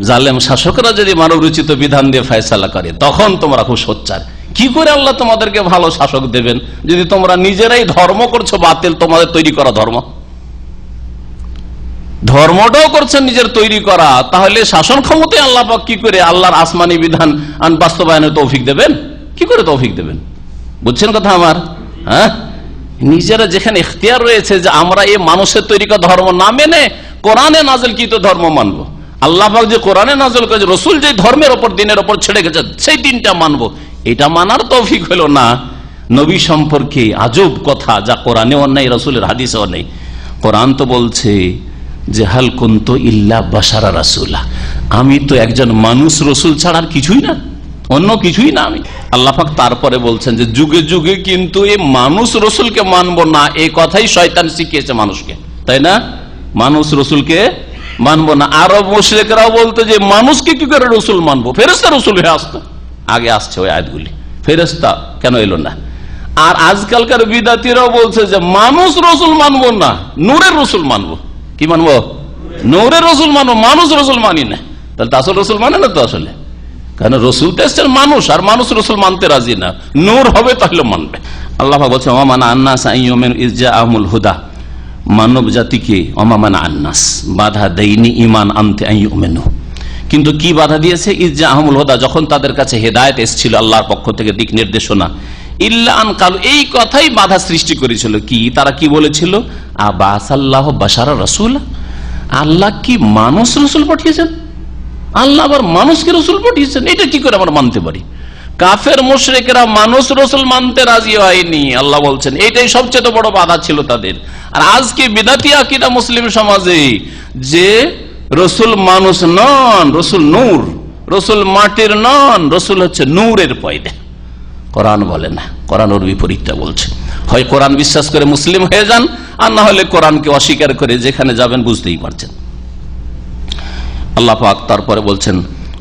জালেম শাসকরা যদি মানব রচিত বিধান দিয়ে ফয়সালা করে, তখন তোমরা খুব সোচ্চার। কি করে আল্লাহ তোমাদেরকে ভালো শাসক দেবেন যদি তোমরা নিজেরাই ধর্ম করছো বাতিল, তোমাদের তৈরি করা ধর্ম, ধর্মটাও করছেন নিজের তৈরি করা, তাহলে শাসন ক্ষমতায় আল্লাহ পাক কি করে আল্লাহর আসমানি বিধান বাস্তবায়নের তৌফিক দেবেন? কি করে তৌফিক দেবেন? বুঝছেন কথা আমার? হ্যাঁ, নিজেরা যেখানে ইখতিয়ার রয়েছে যে আমরা এই মানুষের তৈরি করা ধর্ম না মেনে কোরআনে নাযিলকৃত ধর্ম মানবো, আল্লাহ পাক যে কোরআনে নাযিল করেছে, রসুল যে ধর্মের ওপর দিনের ওপর ছেড়ে গেছে সেই দিনটা মানবো, এটা মানার তৌফিক হলো না। নবী সম্পর্কে আজব কথা যা কোরআনেও নেই, রসুলের হাদিসেও নেই। কোরআন তো বলছে যে হাল কুনতু ইল্লা বাশারা রাসূলা, আমি তো একজন মানুষ রসুল ছাড়া আর কিছুই না, অন্য কিছুই না আমি। আল্লাহ পাক তারপরে বলছেন যে যুগে যুগে কিন্তু এই মানুষ রসুলকে মানবো না, এই কথাই শয়তান শিখিয়েছে মানুষকে, তাই না? মানুষ রসুলকে মানবো না। আরব মুশরিকরাও বলতো যে মানুষকে কি করে রসুল মানবো, ফেরেশতা রসুল হয়ে আসতো। আগে আসছে ওই আয়াতগুলি, ফেরেশতা কেন এলো না? আর আজকালকার বিদাতীরাও বলছে যে মানুষ রসুল মানবো না, নূরের রসুল মানবো। কি মানবো? নূরের রসুল মানবো, মানুষ রসুল মানি না। তাহলে তো আসল রসুল মানে না তো আসলে, কারণ রসুল তো এসছেন মানুষ, আর মানুষ রসুল মানতে রাজি না, নূর হবে তাহলে মানবে। আল্লাহ বলছে ওমানা আন্নাস আইয়ুমিন ইজ্জাআহুল হুদা, মানব জাতিকে অমামানা আন্নাস বাধা দেয়নি ঈমান আনতে আইয়ুমিনু, কিন্তু কি বাধা দিয়েছে? ইজ্জাআহুল হুদা, যখন তাদের কাছে হেদায়েত এসেছিল আল্লাহর পক্ষ থেকে দিক নির্দেশনা, ইল্লা আন কালু, এই কথাই বাধা সৃষ্টি করেছিল। কি তারা কি বলেছিল? আবাসাল্লাহু বাশারা রাসূলা, আল্লাহ কি মানুষ রসুল পাঠিয়েছেন? আল্লাহ আবার মানুষকে রসুল পাঠিয়েছেন, এটা কি করে আমরা মানতে পারি? কাফের মুশরিকরা মানুষ রসুল মানতে রাজি হয়নি। আল্লাহ বলছেন এটাই সবচেয়ে বড় বাধা ছিল তাদের। আর আজকে বিদাতি আকীদা মুসলিম সমাজে যে রসুল মানুষ নন, রসুল নূর, রসুল মাটির নন, রসুল হচ্ছে নূরের পয়দা। কোরআন বলে না, কোরআন ওর বিপরীতটা বলছে। হয় কোরআন বিশ্বাস করে মুসলিম হয়ে যান, আর না হলে কোরআনকে অস্বীকার করে যেখানে যাবেন বুঝতেই পারছেন। আল্লাহ পাক তারপরে বলছেন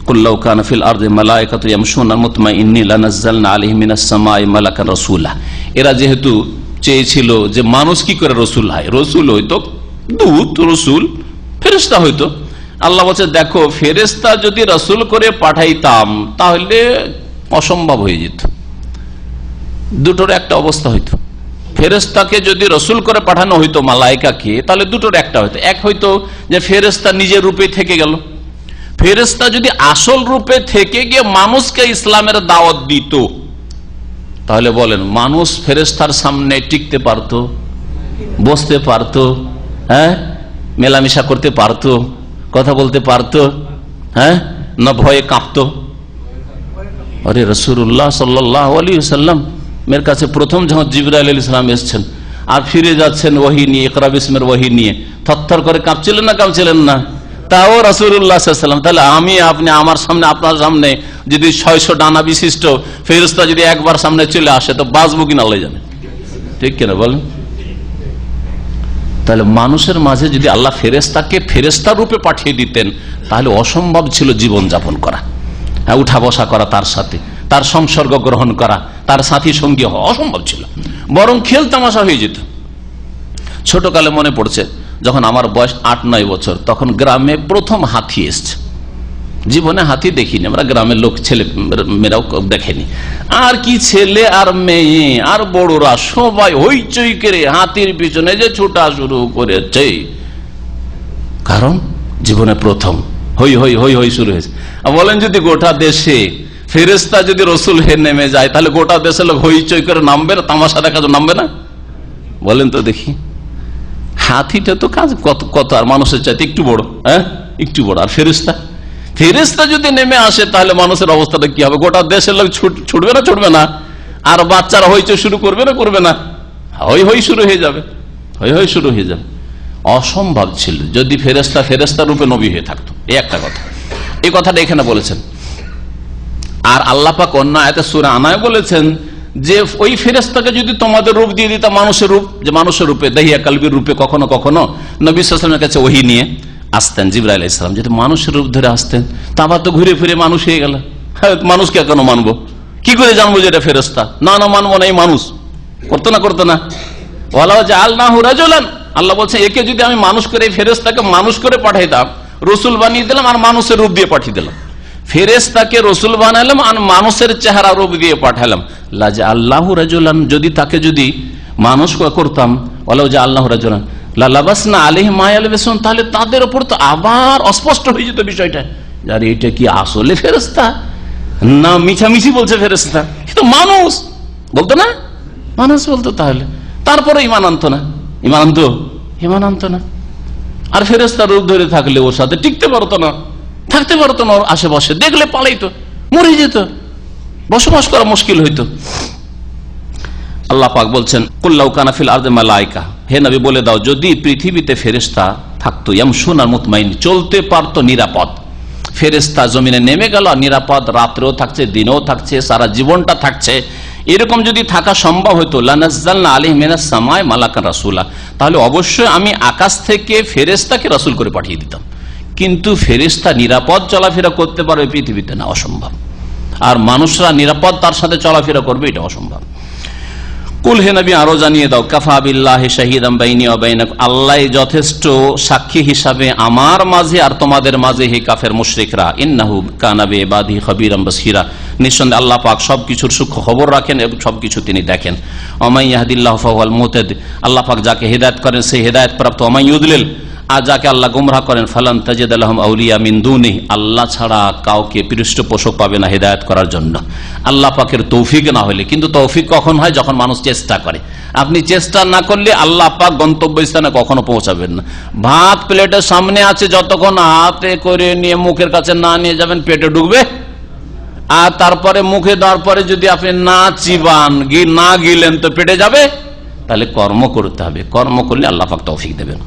কুল্লাউ কানা ফিল আরদি মালায়েকাতু ইয়ামশুনা মুতমাইন্নিন লানাজ্জালনা আলাইহিম মিনাস সামাই মালাকান রাসূলা। এরা যেহেতু চেয়েছিল যে মানুষ কি করে রসুল হয়, রসুল হইতো দূত, রসুল ফেরেশতা হইতো। আল্লাহ বলছে দেখো, ফেরেশতা যদি রসুল করে পাঠাইতাম তাহলে অসম্ভব হয়ে যেত। দুটোর একটা অবস্থা হইতো। ফেরেশতাকে যদি রসুল করে পাঠানো হইতো মালায়েকাকে, তাহলে দুটোর একটা হইতো। এক হইতো যে ফেরেশতা নিজের রূপে থেকে গেল, ফেরেশতা যদি আসল রূপে থেকে গিয়ে মানুষকে ইসলামের দাওয়াত দিত, তাহলে বলেন মানুষ ফেরেশতার সামনে টিকতে পারতো, বসতে পারতো, হ্যাঁ, মেলামেশা করতে পারতো, কথা বলতে পারতো, হ্যাঁ, না ভয়ে কাঁপতো? আরে রাসূলুল্লাহ সাল্লাল্লাহু আলাইহি ওয়াসাল্লাম এর কাছে প্রথম যখন জিবরাইল আলাইহিস সালাম এসেছেন আর ফিরে যাচ্ছেন ওহী নিয়ে, ইকরা বিসমির ওহী নিয়ে, থরথর করে কাঁপছিলেন না কাঁপছিলেন না? তাও রাসূলুল্লাহ সাল্লাল্লাহু আলাইহি ওয়াসাল্লাম, তাহলে আমি আপনি আমার সামনে আপনার সামনে যদি 600 ডানা বিশিষ্ট ফেরেশতা যদি একবার সামনে চলে আসে তো বাঁচবো কিনা আল্লাহ জানে, ঠিক কিনা বলেন? তাহলে মানুষের মাঝে যদি আল্লাহ ফেরেশতাকে ফেরেশতা রূপে পাঠিয়ে দিতেন তাহলে অসম্ভব ছিল জীবন যাপন করা, উঠা বসা করা, তার সাথে তার সংসর্গ গ্রহণ করা, তার সাথী সঙ্গী হওয়া অসম্ভব ছিল, বরং খেল তামাশা হয়ে যেত। ছোটকালে মনে পড়ছে যখন আমার বয়স 8-9 বছর, তখন গ্রামে প্রথম হাতি এসছে। জীবনে হাতি দেখিনি আমরা, গ্রামের লোক ছেলে মেয়েরাও দেখেনি। আর কি ছেলে আর মেয়ে আর বড়রা সবাই হইচই করে হাতির পিছনে যে ছোটা শুরু করেছে, কারণ জীবনে প্রথম হই হই হই হই শুরু হয়েছে। বলেন যদি গোটা দেশে ফেরেশতা যদি রসুল হয়ে নেমে যায় তাহলে গোটা দেশের লোক হইচই করে নামবে না, তামাশা দেখা নামবে না? বলেন তো দেখি। হাতিটা তো কাজ কত কত আর মানুষের চাইতে একটু বড়, হ্যাঁ একটু বড়। আর ফেরেশতা ফেরেশতা যদি নেমে আসে তাহলে মানুষের অবস্থাটা কি হবে? গোটা দেশের লোক ছুটবে না ছুটবে না? আর বাচ্চারা হইচই শুরু করবে না করবে না? হই হই শুরু হয়ে যাবে, হই হই শুরু হয়ে যাবে। অসম্ভব ছিল যদি ফেরেশতা রূপে নবী হয়ে থাকতো। এই একটা কথা, এই কথাটা এখানে বলেছেন। আর আল্লাহ পাক অন্য আয়াতে সূরা আনায় বলেছেন যে ওই ফেরেশতাকে যদি তোমাদের রূপ দিয়ে দিতাম মানুষের রূপ, যে মানুষের রূপে দাহিয়া কালবির রূপে কখনো কখনো নবী সাল্লাল্লাহু আলাইহি ওয়াসাল্লামের কাছে ওহী নিয়ে আসতেন, জিবরাইল আলাইহিস সালাম যদি মানুষের রূপ ধরে আসতেন তা আবার তো ঘুরে ফিরে মানুষ হয়ে গেল। মানুষকে কেন মানবো? কি করে জানবো যে এটা ফেরেশতা? না না মানবো না, এই মানুষ করতো না ওয়ালা জাআলনাহু রাজুলান, আল্লাহ বলছে একে যদি আমি মানুষ করে, ফেরেশতাকে মানুষ করে পাঠাইতাম, রসুল বানিয়ে দিলাম আর মানুষের রূপ দিয়ে পাঠিয়ে দিলাম, ফেরেশতাকে রসুল বানালাম আর মানুষের চেহারা রূপ দিয়ে পাঠালাম, লাজআলনাহু রাজুলান, যদি তাকে যদি মানুষ করতাম, ওয়ালা জাআলনাহু রাজুলান লালাবাসনা আলাইহিম মা ইয়ালবিসুন, তাহলে তাদের উপর তো আবার অস্পষ্ট হয়ে যেত বিষয়টা, যার এটা কি আসলে ফেরেশতা না মিছামিছি বলছে ফেরেশতা? কিন্তু মানুষ বলতো না, মানুষ বলতো, তাহলে তারপরে ইমান আনতো না। আর ফেরেশতার রূপ ধরে থাকলে ওর সাথে টিকতে পারতো না, থাকতে পারতো না, ওর আশেপাশে দেখলে পালাইতো, মরে যেত, বসবাস করা মুশকিল হইতো। আল্লাহ পাক বলছেন কুল্লাউ কানা ফিল আরদি মালাইকা, হে নবী বলে দাও যদি পৃথিবীতে ফেরেশতা থাকতো, ইয়ামশুনা মুতমাইন, চলতে পারতো নিরাপদ। ফেরেশতা জমিনে নেমে গেল নিরাপদ, রাত্রেও থাকছে দিনেও থাকছে, সারা জীবনটা থাকছে, এরকম যদি থাকা সম্ভব হতো, লানাজ্জালনা আলাইহিম মিনাস সামাই মালাকান রাসূলা, তাহলে অবশ্যই আমি আকাশ থেকে ফেরেশতাকে রাসূল করে পাঠিয়ে দিতাম। কিন্তু ফেরেশতা নিরাপদ চলাফেরা করতে পারবে পৃথিবীতে না, অসম্ভব। আর মানুষরা নিরাপদ তার সাথে চলাফেরা করবে, এটা অসম্ভব। কুল হে নবী আরো জানিয়ে দাও, কাফা বিল্লাহি শাহিদাম বাইনি ওয়া বাইনাকুম, আল্লাহ যথেষ্ট সাক্ষী হিসাবে আমার মাঝে আর তোমাদের মাঝে, হে কাফের মুশরিকরা, ইন্নাহু কানা বিইবাদিহি খাবীরাম বাসীরা, নিঃসন্দেহে আল্লাহ পাক সবকিছুর সূক্ষ্ম খবর রাখেন এবং সবকিছু তিনি দেখেন। ওমাই ইয়াহদিল্লাহু ফাহুয়াল মুহতাদ, আল্লাহ পাক যাকে হেদায়েত করেন সেই হেদায়েত প্রাপ্ত, ওমাই ইউদলিল, আর যাকে আল্লাহ গুমরাহ করেন ফালান তাজিদ লাহুম আউলিয়া মিন দুনিহি, আল্লাহ ছাড়া কাউকে পৃষ্ঠপোষক পাবে না হেদায়েত করার জন্য, আল্লাহ পাকের তৌফিক না হলে। কিন্তু তৌফিক কখন হয়? যখন মানুষ চেষ্টা করে। আপনি চেষ্টা না করলে আল্লাহ পাক গন্তব্যস্থানে কখনো পৌঁছাবেন না। ভাত প্লেটের সামনে আছে, যতক্ষণ হাতে করে নিয়ে মুখের কাছে না নিয়ে যাবেন পেটে ঢুকবে, আর তারপরে মুখে দেওয়ার পরে যদি আপনি না চিবান, না গিলেন তো পেটে যাবে। তাহলে কর্ম করতে হবে, কর্ম করলে আল্লাহ পাক তৌফিক দেবেন।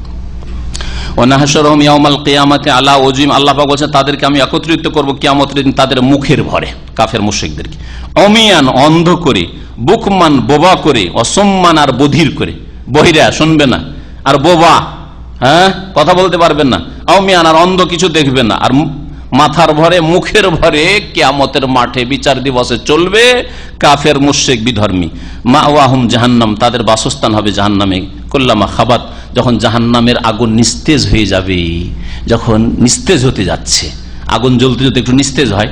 ওয়ানাহশুরুহুম ইয়াওমাল কিয়ামাতি আলা ওয়াজহিম, আল্লাহ পাক বলেন তাদেরকে আমি একত্রিত করব কিয়ামতের দিন তাদের মুখের ভরে, কাফের মুশরিকদেরকে, অমিয়ান অন্ধ করে, বুকমান বোবা করে, অসম্মান আর বধির করে, বহিরা শুনবে না আর বোবা, হ্যাঁ কথা বলতে পারবেন না, অমিয়ান আর অন্ধ কিছু দেখবেন না, আর মাথার ভরে মুখের ভরে কিয়ামতের মাঠে বিচার দিবসে চলবে কাফের মুশরিক বিধর্মী। মাওয়াহুম জাহান্নাম, তাদের বাসস্থান হবে জাহান্নামে। কুল্লামা খাবাত, যখন জাহান্নামের আগুন নিস্তেজ হয়ে যাবে, যখন নিস্তেজ হতে যাচ্ছে, আগুন জ্বলতে যদি একটু নিস্তেজ হয়,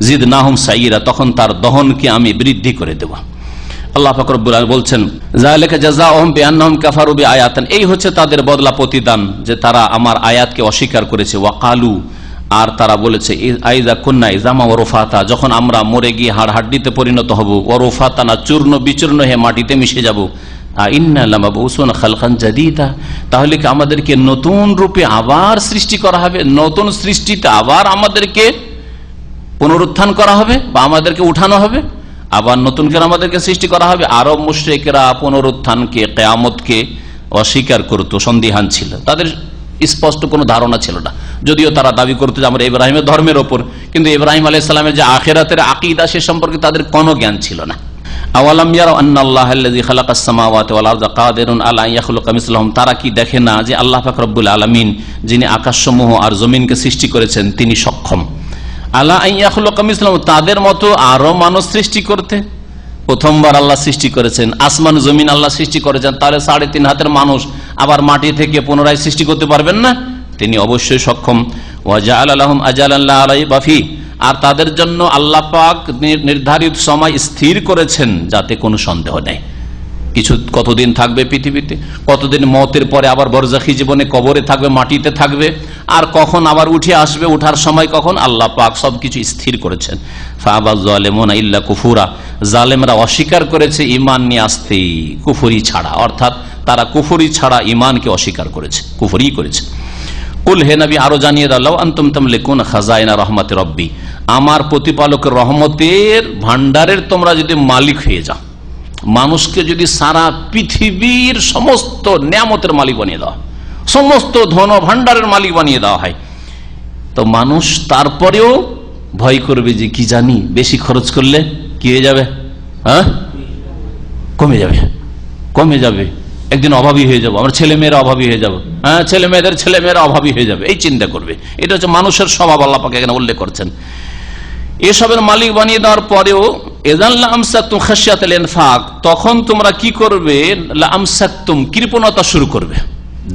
জিদনাহুম সাইয়্যিরা, তখন তার দহনকে আমি বৃদ্ধি করে দেব। আল্লাহ পাক রব্বুল আলামিন বলছেন যালিকা জাযাউহুম বিআন্নাহুম কাফারু বিআয়াতিন, এই হচ্ছে তাদের বদলা প্রতিদান যে তারা আমার আয়াতকে অস্বীকার করেছে। ওয়াকালু, আর তারা বলেছে আইজা কুন্না ইজামা ওরফাতা, যখন আমরা মরে গিয়ে হাড় হাড্ডিতে পরিণত হব, ওরফাতা না চূর্ণ বিচূর্ণ হয়ে মাটিতে মিশে যাব, তাহলে কি আমাদেরকে নতুন রূপে আবার সৃষ্টি করা হবে, নতুন সৃষ্টিতে আবার আমাদেরকে পুনরুত্থান করা হবে বা আমাদেরকে উঠানো হবে, আবার নতুন করে আমাদেরকে সৃষ্টি করা হবে। আরব মুশরিকরা পুনরুত্থানকে, কিয়ামতকে অস্বীকার করত, সন্দিহান ছিল, তাদের স্পষ্ট কোনো ধারণা ছিল না, যদিও তারা দাবি করতো যে আমরা ইব্রাহিমের ধর্মের ওপর, কিন্তু ইব্রাহিম আলাইহিস সালামের যে আখিরাতের আকীদা সে সম্পর্কে তাদের কোনো জ্ঞান ছিল না। আওয়ালাম ইয়ারাউ আন্নাল্লাহাল্লাযী খালাকাস সামাওয়াতি ওয়াল আরদা কাদিরুন আলা আন ইয়াখলুকা মিসলাহুম, তারা কি দেখে না যে আল্লাহ পাক রব্বুল আলামিন যিনি আকাশসমূহ আর জমিনকে সৃষ্টি করেছেন তিনি সক্ষম আলা আন ইয়াখলুকা মিসলাহুম, তাদের মতো আরো মানুষ সৃষ্টি করতে। প্রথমবার আল্লাহ সৃষ্টি করেছেন, আসমান জমিন আল্লাহ সৃষ্টি করেছেন, তাহলে 3.5 হাতের মানুষ আবার মাটি থেকে পুনরায় সৃষ্টি করতে পারবেন না? তিনি অবশ্যই সক্ষম। ওয়া জাআলা লাহুম আজালান লা রাইবা ফি, আর তাদের জন্য আল্লাহ পাক নির্ধারিত সময় স্থির করেছেন যাতে কোনো সন্দেহ নেই। কিছু কতদিন থাকবে পৃথিবীতে, কতদিন মওতের পরে আবার বরজাখী জীবনে কবরে থাকবে, মাটিতে থাকবে, আর কখন আবার উঠে আসবে, উঠার সময় কখন, আল্লাহ পাক সবকিছু স্থির করেছেন। ফাআবায যালিমুনা ইল্লা কুফুরা, জালেমরা অস্বীকার করেছে ঈমান নিয়ে আসতে, কুফরি ছাড়া, অর্থাৎ তারা কুফরি ছাড়া ঈমানকে অস্বীকার করেছে, কুফরি করেছে। কুল, হে নবী আরো জানিয়ে দাও, লাউ আনতুম তামলিকুন খাজাইনা রাহমাতি রব্বি, আমার প্রতিপালকের রহমতের ভান্ডারের তোমরা যদি মালিক হয়ে যাও, মানুষকে যদি সারা পৃথিবীর সমস্ত নিয়ামতের মালিক বানিয়ে দেওয়া, সমস্ত ধন ভান্ডারের মালিক বানিয়ে দেওয়া হয়, তো মানুষ তারপরেও ভয় করবে যে কি জানি বেশি খরচ করলে কি হয়ে যাবে, হ্যাঁ কমে যাবে, কমে যাবে, একদিন অভাবী হয়ে যাবো, আমার ছেলে মেয়েরা অভাবী হয়ে যাবো, হ্যাঁ ছেলে মেয়েরা অভাবী হয়ে যাবে, এই চিন্তা করবে। এটা হচ্ছে মানুষের স্বভাব, আল্লাহ পাক এখানে উল্লেখ করছেন। এসবের মালিক বানিয়ে দেওয়ার পরেও তখন তোমরা কি করবে, কৃপণতা শুরু করবে,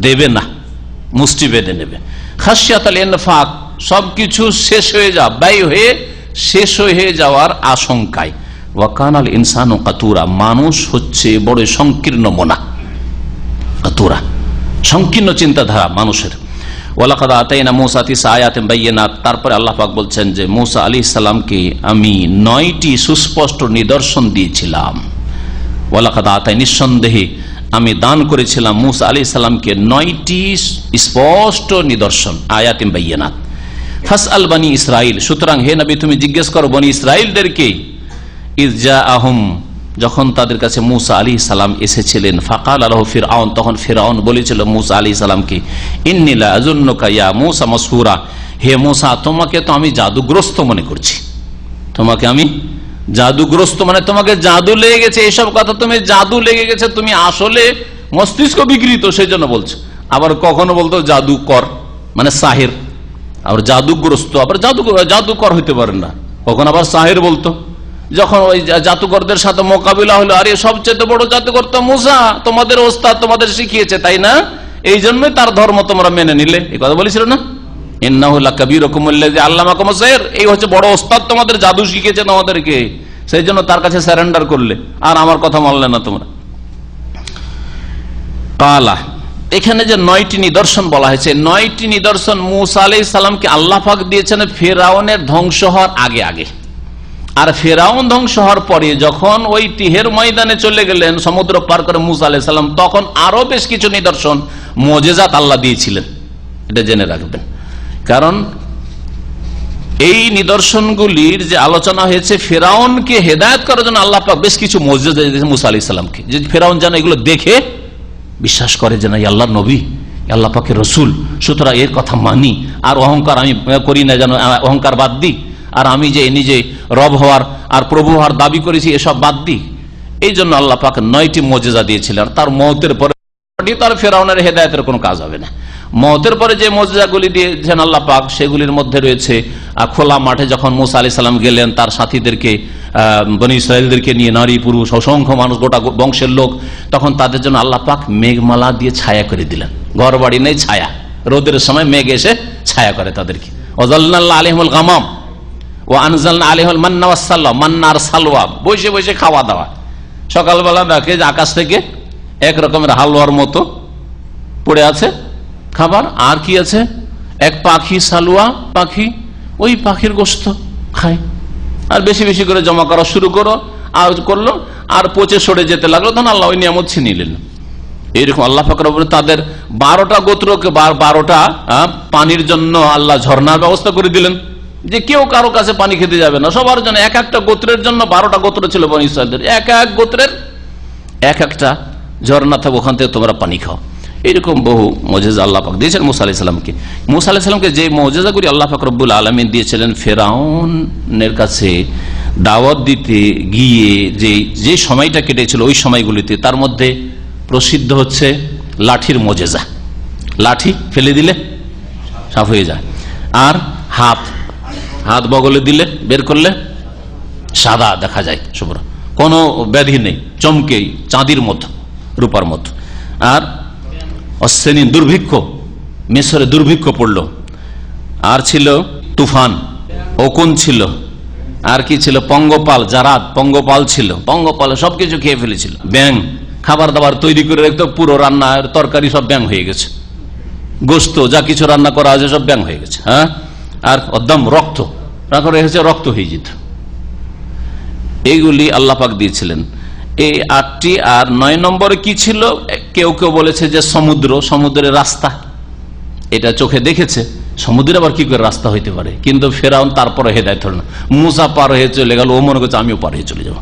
দেবে না, মুষ্টি বেঁধে নেবে। খাসিয়াতুল ইনফাক, সবকিছু শেষ হয়ে যাওয়া, ব্যয় হয়ে শেষ হয়ে যাওয়ার আশঙ্কায়। ওয়া কানাল ইনসানু কাতুরা, মানুষ হচ্ছে বড় সংকীর্ণ মনা, কাতুরা সংকীর্ণ চিন্তাধারা মানুষের। ওয়ালাকাদ আতাইনা মূসা 9 আয়াতিন বাইয়িনাত, তারপরে আল্লাহ পাক বলছেন যে মূসা আলাইহিস সালামকে আমি 9টি সুস্পষ্ট নিদর্শন দিয়েছিলাম। ওয়ালাকাদ আতাই, নিঃসন্দেহে আমি দান করেছিলাম মূসা আলাইহিস সালামকে 9টি স্পষ্ট নিদর্শন, আয়াতিন বাইয়িনাত। ফাসআল বনি ইসরাইল, সুতরাং হে নবী তুমি জিজ্ঞেস করো বনি ইসরাইলদেরকে, ইয জাআহুম, যখন তাদের কাছে মূসা আলাইহিস সালাম এসেছিলেন, ফাকাল লাহু ফিরআউন, তখন ফিরআউন বলেছিল মূসা আলাইহিস সালামকে, ইন্নী লা আযুন্নুকা ইয়া মূসা মাসহুরা, হে মূসা তোমাকে তো আমি জাদুগ্রস্ত মনে করছি, তোমাকে আমি জাদুগ্রস্ত মানে তোমাকে জাদু লেগে গেছে, এইসব কথা তুমি জাদু লেগে গেছে, তুমি আসলে মস্তিষ্ক বিকৃত সেই জন্য বলছো। আবার কখনো বলতো জাদুকর মানে সাহির, আবার জাদুগ্রস্ত, আবার জাদুকর হইতে পারেন না, কখন আবার সাহির বলতো। যখন ওই জাদুকরদের সাথে মোকাবিলা হলো, আরে সবচেয়ে বড় জাদুকর তো মূসা, তোমাদের ওস্তাদ তোমাদের শিখিয়েছে, তাই না, এই জন্যই তার ধর্ম তোমরা মেনে নিলে, এই কথা বলেছিল না, ইন্নাহু লাকাবীরুকুম আল্লাযী আল্লামাকুম আস-সিহর, এই হচ্ছে বড় ওস্তাদ তোমাদের, জাদু শিখিয়েছে তোমাদেরকে, সেই জন্য তার কাছে সারেন্ডার করলে, আর আমার কথা মানলে না তোমরা। কালা, এখানে যে 9টি নিদর্শন বলা হয়েছে, 9টি নিদর্শন মূসা আলাইহিস সালামকে আল্লাহ পাক দিয়েছেন ফিরআউনের ধ্বংস হওয়ার আগে আগে, আর ফিরআউন ধ্বংস হওয়ার পরে যখন ওই তিহের ময়দানে চলে গেলেন সমুদ্র পার করে মূসা আলাইহিস সালাম, তখন আরো বেশ কিছু নিদর্শন মুজিজাত আল্লাহ দিয়েছিলেন, এটা জেনে রাখবেন। কারণ এই নিদর্শনগুলির যে আলোচনা হয়েছে, ফিরআউনকে হেদায়েত করার জন্য আল্লাহ পাক বেশ কিছু মুজিজা দিয়েছেন মূসা আলাইহিস সালামকে, যে ফিরআউন যেন এগুলো দেখে বিশ্বাস করে যে না আল্লাহর নবী, আল্লাহ পাকের রসুল, সুতরাং এর কথা মানি, আর অহংকার আমি করি না, যেন অহংকার বাদ দিই, আর আমি যে নিজে রব হওয়ার আর প্রভু হওয়ার দাবি করেছি এসব বাদ দিই। এই জন্য আল্লাহ পাক 9টি মুজিজা দিয়েছিলেন। তার মওতের পরে তার ফিরআউনের হেদায়েতের কোনো কাজ হবে না। মওতের পরে যে মুজিজাগুলি দিয়েছেন আল্লাহ পাক, সেগুলির মধ্যে রয়েছে খোলা মাঠে যখন মূসা আলাইহিস সালাম গেলেন তার সাথীদেরকে, বনী ইসরাইলদেরকে নিয়ে, নারী পুরুষ অসংখ্য মানুষ, গোটা বংশের লোক, তখন তাদের জন্য আল্লাহ পাক মেঘমালা দিয়ে ছায়া করে দিলেন, ঘর বাড়ি নেই, ছায়া, রোদের সময় মেঘ এসে ছায়া করে তাদেরকে। ওয়াযাল্লাল্না আলাইহিমুল গামাম ওয়া আনজালনা আলাইহিল মান্না ওয়াস সালওয়া, মান্না আর সালওয়া, বসে বসে খাওয়া দাওয়া। সকালবেলা দেখে যে আকাশ থেকে এক রকমের হালুয়ার মতো পড়ে আছে খাবার, আর কি আছে, এক পাখি, সালুয়া পাখি, ওই পাখির গোশত খায়, আর বেশি বেশি করে জমা করা শুরু করলো, আর পচে সরে যেতে লাগলো, তখন আল্লাহ ওই নিয়ামত ছিনিয়ে নিলেন। এইরকম আল্লাহ পাক রব্বুল তাদের 12টা গোত্রকে 12টা পানির জন্য আল্লাহ ঝর্ণার ব্যবস্থা করে দিলেন, যে কেউ কারো কাছে পানি খেতে যাবে না, সবার জন্য এক একটা গোত্রের জন্য 12টা গোত্র ছিল বনী ইসরাইলদের, এক এক গোত্রের এক একটা ঝর্ণা থাকবে, ওখান থেকে তোমরা পানি খাও। এইরকম বহু মুজিজা আল্লাহ পাক দিয়েছেন মুসা আলাইহিস সালামকে। মুসা আলাইহিস সালামকে যে মুজিজাগুলি আল্লাহ পাক রব্বুল আলামিন দিয়েছিলেন ফেরাউনের কাছে দাওয়াত দিতে গিয়ে যে সময়টা কেটেছিল ওই সময়গুলিতে, তার মধ্যে প্রসিদ্ধ হচ্ছে লাঠির মুজিজা। লাঠি ফেলে দিলে সাফ হয়ে যায়, আর হাত বগলে দিলে বের করলে সাদা দেখা যায়, শুভ্র, কোনো ব্যাধি নেই, চমকে চাঁদির মতো, রূপার মতো। আর অশ্রেণী দুর্ভিক্ষ, মিশরে দুর্ভিক্ষ পড়লো, আর ছিল তুফান, ওকুন ছিল, আর কি ছিল, পঙ্গপাল, জারাদ, পঙ্গপাল ছিল, পঙ্গপাল সবকিছু খেয়ে ফেলেছিল। ব্যাঙ, খাবার দাবার তৈরি করে রাখতো, পুরো রান্নার তরকারি সব ব্যাঙ হয়ে গেছে, গোস্ত যা কিছু রান্না করা আছে সব ব্যাঙ হয়ে গেছে। হ্যাঁ, আর একদম রক্ত রেখেছে, রক্ত হয়ে যেত। এইগুলি আল্লাহ পাক দিয়েছিলেন, এই 8টি। আর 9 নম্বরে কি ছিল, কেউ কেউ বলেছে যে সমুদ্রের রাস্তা, এটা চোখে দেখেছে, সমুদ্রে আবার কি করে রাস্তা হইতে পারে, কিন্তু ফেরাউন তারপরে হেদায়েত হল না, মুসা পার হয়ে চলে গেল, ও মনে করছে আমিও পার হয়ে চলে যাব।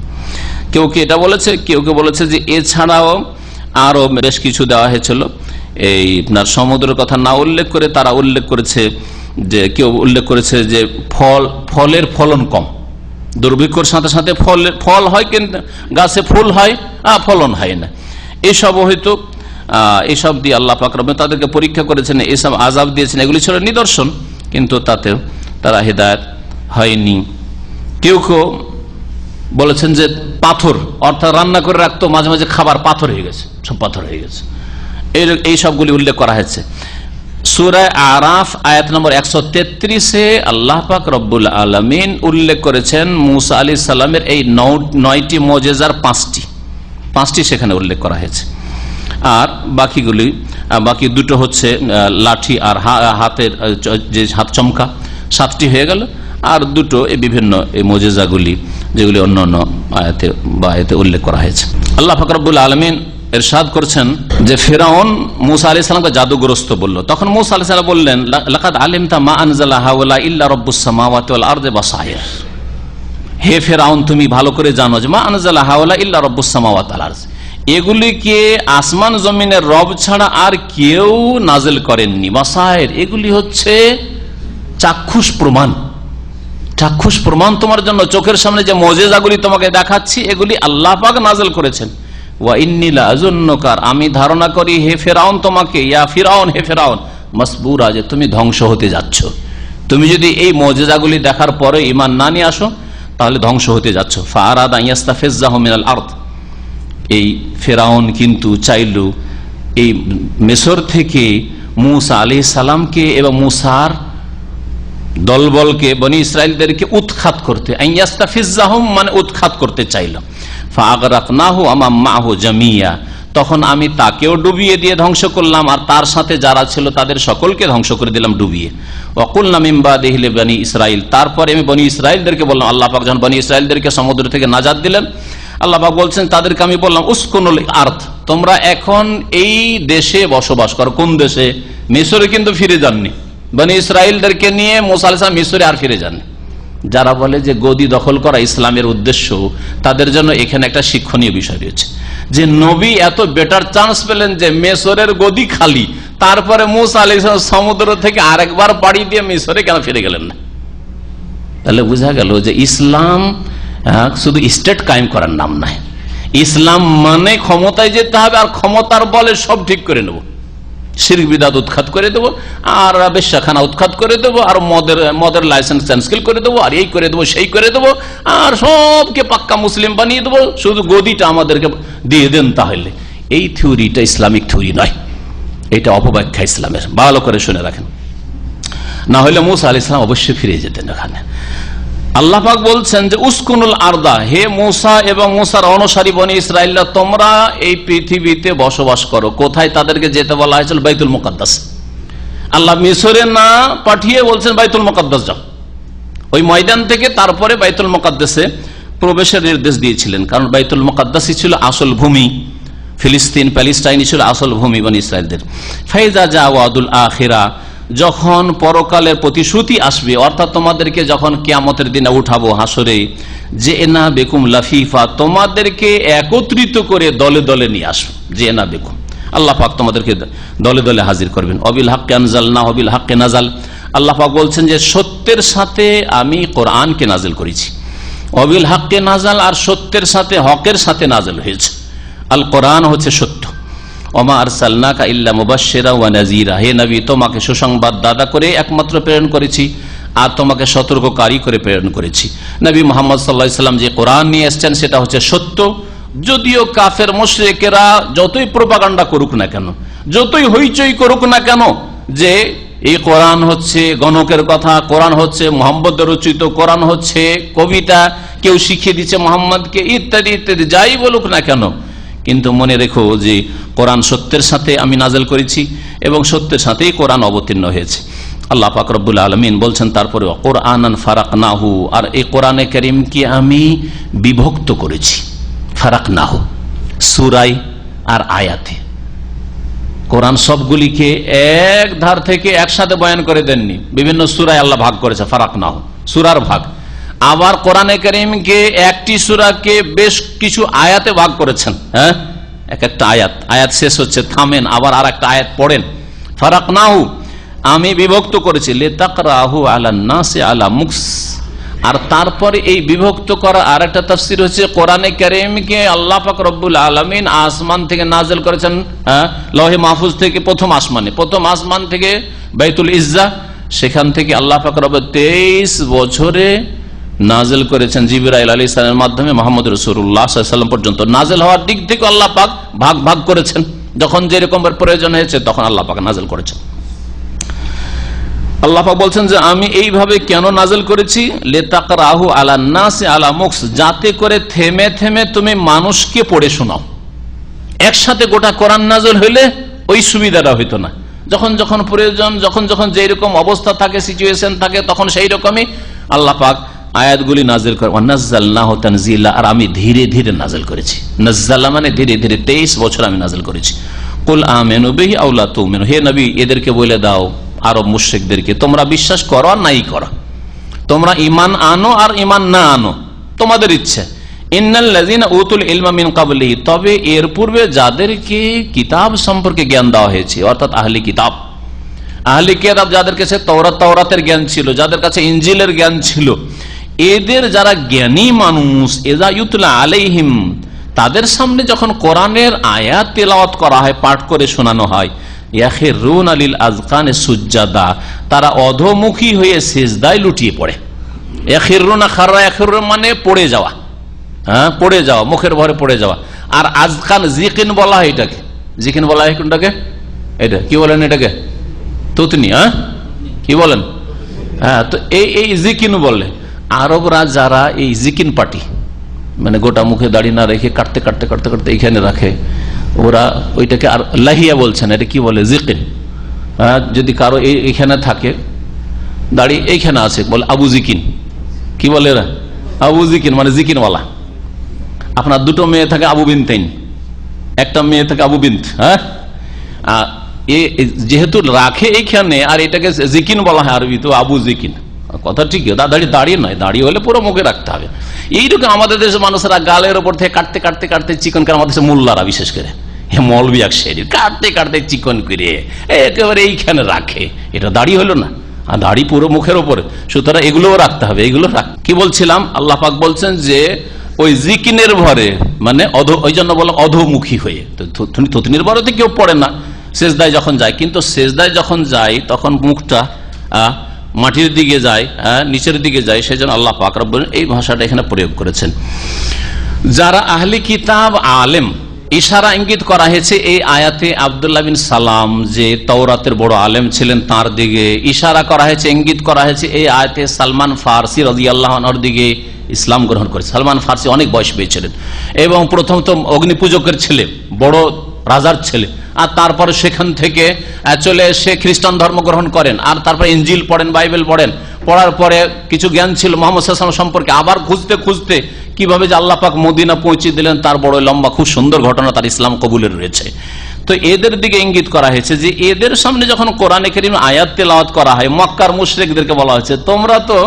কেউ কি এটা বলেছে, কেউ কেউ বলেছে যে এছাড়াও আরো বেশ কিছু দেওয়া হয়েছিল। এই আপনার সমুদ্রের কথা না উল্লেখ করে তারা উল্লেখ করেছে যে, কেউ উল্লেখ করেছে যে ফলের ফলন কম, দুর্ভিক্ষর সাথে সাথে ফল হয়, কিন্তু গাছে ফুল হয়, ফলন হয় না, এসব হয়তো এসব দিয়ে আল্লাহ পাক রব্বুল তাদেরকে পরীক্ষা করেছেন, এসব আযাব দিয়েছেন। এগুলি ছিল নিদর্শন, কিন্তু তাতে তারা হেদায়েত হয়নি। কেউ কেউ বলেছেন যে পাথর, অর্থাৎ রান্না করে রাখতো, মাঝে মাঝে খাবার পাথর হয়ে গেছে, সব পাথর হয়ে গেছে, এই সবগুলি উল্লেখ করা হয়েছে। সূরা আরাফ আয়াত নম্বর 133-এ আল্লাহ পাক রব্বুল আলামিন উল্লেখ করেছেন মুসা আলাইহিস সালামের এই 9টি মুজিজার 5টি সেখানে উল্লেখ করা হয়েছে। আর বাকি দুটো হচ্ছে লাঠি আর হাতের যে হাত চমকা, 7টি হয়ে গেল। আর দুটো এই বিভিন্ন এই মুজিজাগুলি যেগুলি অন্য অন্য আয়াতে উল্লেখ করা হয়েছে। আল্লাহ পাক রব্বুল আলামিন ইরশাদ করছেন যে ফিরআউন মুসা আলাইহিস সালামকে জাদুগ্রস্ত বলল, তখন মুসা আলাইহিস সালাম বললেন, লাকাদ আলিমতা মা আনজালা হাওলা ইল্লা রাব্বুস সামাওয়াতি ওয়াল আরদি বাসাইর। হে ফিরআউন, তুমি ভালো করে জানো যে মা আনজালা হাওলা ইল্লা রাব্বুস সামাওয়াতি ওয়াল আরদি, এগুলিকে আসমান জমিনের রব ছাড়া আর কেউ নাজিল করেননি। বাসাইর, এগুলি হচ্ছে চাক্ষুষ প্রমাণ তোমার জন্য, চোখের সামনে যে মুজিজাগুলি তোমাকে দেখাচ্ছি এগুলি আল্লাহ পাক নাজিল করেছেন। ওয়া ইন্নী লাআযুন্নুকা, আমি ধারণা করি হে ফিরআউন তোমাকে, ইয়া ফিরআউন, হে ফিরআউন, মাসবুরা, যে তুমি ধ্বংস হতে যাচ্ছ। তুমি যদি এই মুজিজাগুলি দেখার পরে ঈমান না নিয়ে আসো তাহলে ধ্বংস হতে যাচ্ছ। ফাআরাদা ইয়াস্তাফিজ্জাহু মিনাল আরদ, এই ফিরআউন কিন্তু চাইল এই মিশর থেকে মুসা আলাইহিস সালামকে এবং মুসার দলবলকে, বনি ইসরাইলদেরকে উৎখাত করতে, ইয়াস্তাফিজ্জাহুম মানে উৎখাত করতে চাইল। ফাআগরাকনাহু ওয়া মা'হু জামিয়া, তখন আমি তাকেও ডুবিয়ে দিয়ে ধ্বংস করলাম, আর তার সাথে যারা ছিল তাদের সকলকে ধ্বংস করে দিলাম ডুবিয়ে। ওয়া কুলনা মিন বাদিহি লিবনি ইসরাইল, তারপরে আমি বনি ইসরাইলদেরকে বললাম, আল্লাহ পাক যখন বনি ইসরাইলদেরকে সমুদ্র থেকে নাজাত দিলেন, আল্লাহ পাক বলছেন তাদেরকে আমি বললাম উসকুনুল আরদ, তোমরা এখন এই দেশে বসবাস করো। কোন দেশে? মিশরে কিন্তু ফিরে যাননি, বনি ইসরাইলদেরকে নিয়ে মুসা আলাইহিস সালাম মিশরে আর ফিরে যাননি। যারা বলে যে গদি দখল করা ইসলামের উদ্দেশ্য, তাদের জন্য এখানে একটা শিক্ষণীয় বিষয় রয়েছে যে নবী এত বেটার চান্স পেলেন যে মিশরের গদি খালি, তারপরে মুসা আলাইহিস সালাম সমুদ্র থেকে আরেকবার পাড়ি দিয়ে মিশরে কেন ফিরে গেলেন না? তাহলে বোঝা গেল যে ইসলাম শুধু স্টেট কায়েম করার নাম নয়, ইসলাম মানে ক্ষমতায় যেতে হবে, আর ক্ষমতার বলে সব ঠিক করে নেব, শিরক বিদআত উৎখাত করে দেবো, আর বেশ্যাখানা উৎখাত করে দেবো, আর মদের লাইসেন্স ক্যান্সেল করে দেবো, আর এই করে দেবো সেই করে দেবো, আর সবকে পাক্কা মুসলিম বানিয়ে দেবো, শুধু গদিটা আমাদেরকে দিয়ে দেন। তাহলে এই থিওরিটা ইসলামিক থিওরি নয়, এটা অপব্যাখ্যা ইসলামের, ভালো করে শুনে রাখেন। না হলে মুসা আলাইহিস সালাম অবশ্যই ফিরে যেতেন ওখানে। আল্লাহ পাক বলছেন যে উসকুনুল আরদা, হে মুসা এবং মুসার অনুসারী বনি ইসরাইলরা, তোমরা এই পৃথিবীতে বসবাস করো। কোথায় তাদেরকে যেতে বলা হয়েছিল? বাইতুল মুকাদ্দাস। আল্লাহ মিশরে না পাঠিয়ে বলছেন বাইতুল মুকাদ্দাস যাও। ওই ময়দান থেকে তারপরে বাইতুল মুকাদ্দাসে প্রবেশের নির্দেশ দিয়েছিলেন, কারণ বাইতুল মুকাদ্দাসই ছিল আসল ভূমি, ফিলিস্তিন প্যালেস্টাইনই ছিল আসল ভূমি বনি ইসরায়েলদের। ফাইজা যা ওয়াদুল আখিরা, যখন পরকালের প্রতিশ্রুতি আসবে, অর্থাৎ তোমাদেরকে যখন কিয়ামতের দিনে উঠাবো হাসরে, যে এনা বেকুম লাফিফা, তোমাদেরকে একত্রিত করে দলে দলে নিয়ে আসবো। যে এনা বেকুম, আল্লাহ পাক তোমাদেরকে দলে দলে হাজির করবেন। অবিল হাক্কে আনজালনা অবিল হাক্কে নাজাল, আল্লাহ পাক বলছেন যে সত্যের সাথে আমি কোরআনকে নাজিল করেছি। অবিল হাক্কে নাজাল, আর সত্যের সাথে হকের সাথে নাজিল হয়েছে। আল কোরআন হচ্ছে সত্য। ওমা আরসালনাকা ইল্লা মুবাশশিরা ওয়া নাযীরা, হে নবী তোমাকে সুসংবাদ দাতা করে একমাত্র প্রেরণ করেছি, আর তোমাকে সতর্ককারী করে প্রেরণ করেছি। নবী মুহাম্মদ সাল্লাল্লাহু আলাইহি সাল্লাম যে কোরআন নিয়ে এসেছেন সেটা হচ্ছে সত্য। যদিও কাফের মুশরিকেরা যতই প্রোপাগান্ডা করুক না কেন, যতই হইচই করুক না কেন যে এই কোরআন হচ্ছে গণকের কথা, কোরআন হচ্ছে মুহাম্মদের রচিত, কোরআন হচ্ছে কবিতা, কেউ শিখিয়ে দিচ্ছে মুহাম্মদকে, ইত্যাদি ইত্যাদি, যাই বলুক না কেন, কিন্তু মনে রেখো যে কোরআন সত্যের সাথে আমি নাজেল করেছি এবং সত্যের সাথেই কোরআন অবতীর্ণ হয়েছে। আল্লাহ পাক রব্বুল আলামিন বলছেন তারপরে কোরআনান ফারাকনাহু, আর এই কোরআনে কারীমকে আমি বিভক্ত করেছি। ফারাকনাহু সূরায় আর আয়াতে, কোরআন সবগুলিকে এক ধার থেকে একসাথে বয়ান করে দেননি, বিভিন্ন সূরায় আল্লাহ ভাগ করেছে। ফারাকনাহু সূরার ভাগ। আবার কোরআনে কারীমকে একটি সূরাকে বেশ কিছু আয়াতে ভাগ করেছেন। হ্যাঁ, এক একটা আয়াত শেষ হচ্ছে, থামেন, আবার আর একটা আয়াত পড়েন। ফারাকনাহু আমি বিভক্ত করেছি, লিতাকরাহু আলান নাসি আলা মুকস। আর তারপরে এই বিভক্ত করা আর একটা তাফসীর হচ্ছে কোরআনে কারীমকে আল্লাহ পাক রব্বুল আলামিন আসমান থেকে নাযিল করেছেন, লৌহে মাহফুজ থেকে প্রথম আসমান থেকে বাইতুল ইজ্জা, সেখান থেকে আল্লাহ পাক রব্বুল 23 বছরে নাজেল করেছেন জিবরাইল আলাইহিস সালামের মাধ্যমে মুহাম্মদ রাসূলুল্লাহ সাল্লাল্লাহু আলাইহি ওয়াসাল্লাম পর্যন্ত। নাজেল হওয়ার দিক থেকে আল্লাহ পাক ভাগ ভাগ করেছেন, যখন যে রকমের প্রয়োজন হয়েছে তখন আল্লাহ পাক নাজেল করেছেন। আল্লাহ পাক বলছেন যে আমি এইভাবে কেন নাজেল করেছি, লিতাকরাহু আলান নাসি আলা মুকস, যাতে করে থেমে থেমে তুমি মানুষকে পড়ে শোনাও। একসাথে গোটা কোরআন নাজেল হইলে ওই সুবিধাটা হইতো না। যখন যখন প্রয়োজন, যখন যখন যেই রকম অবস্থা থাকে, সিচুয়েশন থাকে, তখন সেই রকমই আল্লাহ পাক আয়াতগুলি নাজিল করে। ওয়ানাজ্জালনাহু তানজিলা, আর আমি ধীরে ধীরে নাজিল করেছি। নাজ্জালা মানে ধীরে ধীরে, 23 বছর আমি নাজিল করেছি। কুল আমিনু বিহি আও লা তুমিনু, হে নবী এদেরকে বলে দাও, আরব মুশরিকদেরকে, তোমরা বিশ্বাস করো আর নাই করো, তোমরা ঈমান আনো আর ঈমান না আনো, তোমাদের ইচ্ছে। ইন্নাল্লাযীনা উতুল ইলমা মিন ক্বাবলিহি, তবে এর পূর্বে যাদেরকে কিতাব সম্পর্কে জ্ঞান দেওয়া হয়েছে, অর্থাৎ আহলি কিতাব, যাদের কাছে তাওরাতের জ্ঞান ছিল, যাদের কাছে ইনজিলের জ্ঞান ছিল, এদের যারা জ্ঞানী মানুষ, এযা ইউতলা আলাইহিম, তাদের সামনে যখন কোরআনের আয়াত তেলাওয়াত করা হয়, পাঠ করে শোনানো হয়, ইয়াখিরুনা লিল আযকানি সুজদাা, তারা অধোমুখী হয়ে সিজদায় লুটিয়ে পড়ে। ইয়াখিরুনা খাররা, ইয়াখিরুন মানে পড়ে যাওয়া, হ্যাঁ পড়ে যাওয়া, মুখের ভরে পড়ে যাওয়া। আর আযকান জিকিন বলা হয় এটাকে, জিকিন বলা হয় কোনটাকে, এটা কি বলেন, এটাকে তুতনি, হ্যাঁ কি বলেন, হ্যাঁ। তো এই জিকিন বলে আরবরা, যারা এই জিকিন পার্টি, মানে গোটা মুখে দাড়ি না রেখে কাটতে কাটতে কাটতে কাটতে এইখানে রাখে, ওরা ওইটাকে আর লাহিয়া বলছেন, এটা কি বলে জিকিন। যদি কারো এইখানে থাকে দাড়ি, এইখানে আছে, বলে আবু জিকিন, কি বলে এরা, আবু জিকিন মানে জিকিনওয়ালা। আপনার দুটো মেয়ে থাকে আবু বিনতাইন, একটা মেয়ে থাকে আবু বিন্ত, হ্যাঁ, যেহেতু রাখে এইখানে, আর এটাকে জিকিন বলা হয় আরবি, তো আবু জিকিন, কথা ঠিক, দাঁড়িয়ে নয়, দাঁড়িয়ে হলে পুরো মুখে রাখতে হবে। এইরকম আমাদের দেশের মানুষেরা গালের ওপর থেকে কাটতে কাটতে কাটতে চিকন করে, আমাদের মোল্লারা বিশেষ করে মৌলবি এক শেরি কাটতে কাটতে চিকন করে একেবারে এইখানে রাখে, এটা দাড়ি হলো না, আর দাড়ি পুরো মুখের ওপরে, সুতরাং এগুলোও রাখতে হবে, এগুলো কি বলছিলাম, আল্লাহ পাক বলছেন যে ওই জিকিনের ভরে, মানে ওই জন্য বললাম অধোমুখী হয়ে, থুতনির ভরে কেউ পড়ে না সেজদায় যখন যায়, কিন্তু সেজদায় যখন যায় তখন মুখটা মাটির দিকে যায়, নিচের দিকে যায়, সেজন্য আল্লাহ পাক রব্বুল এই ভাষাটা এখানে প্রয়োগ করেছেন। যারা আহলি কিতাব আলেম, ইশারা ইঙ্গিত করা হয়েছে এই আয়াতে আব্দুল্লাহ বিন সালাম, যে তাওরাতের বড় আলেম ছিলেন, তার দিকে ইশারা করা হয়েছে, ইঙ্গিত করা হয়েছে এই আয়াতে সালমান ফারসি রাদিয়াল্লাহু আনহুর দিকে ইসলাম গ্রহণ করেছে। সালমান ফারসি অনেক বয়স পেয়েছিলেন এবং প্রথম তো অগ্নিপূজকের ছেলে, বড় রাজার ছেলে, আর তারপরে সেখান থেকে চলে এসে খ্রিস্টান ধর্ম গ্রহণ করেন, আর তারপরে ইঞ্জিল পড়েন, বাইবেল পড়েন, পড়ার পরে কিছু জ্ঞান ছিল মোহাম্মদ সাল্লাল্লাহু আলাইহি ওয়াসাল্লাম সম্পর্কে, আবার খুঁজতে খুঁজতে কিভাবে যে আল্লাহ পাক মদিনা পৌঁছে দিলেন তার বড় লম্বা খুব সুন্দর ঘটনা তার ইসলাম কবুলের রয়েছে। তো এদের দিকে ইঙ্গিত করা হয়েছে যে এদের সামনে যখন কোরআনে কারীম আয়াত তেলাওয়াত করা হয়, মক্কার মুশরিকদেরকে বলা হয়েছে তোমরা তো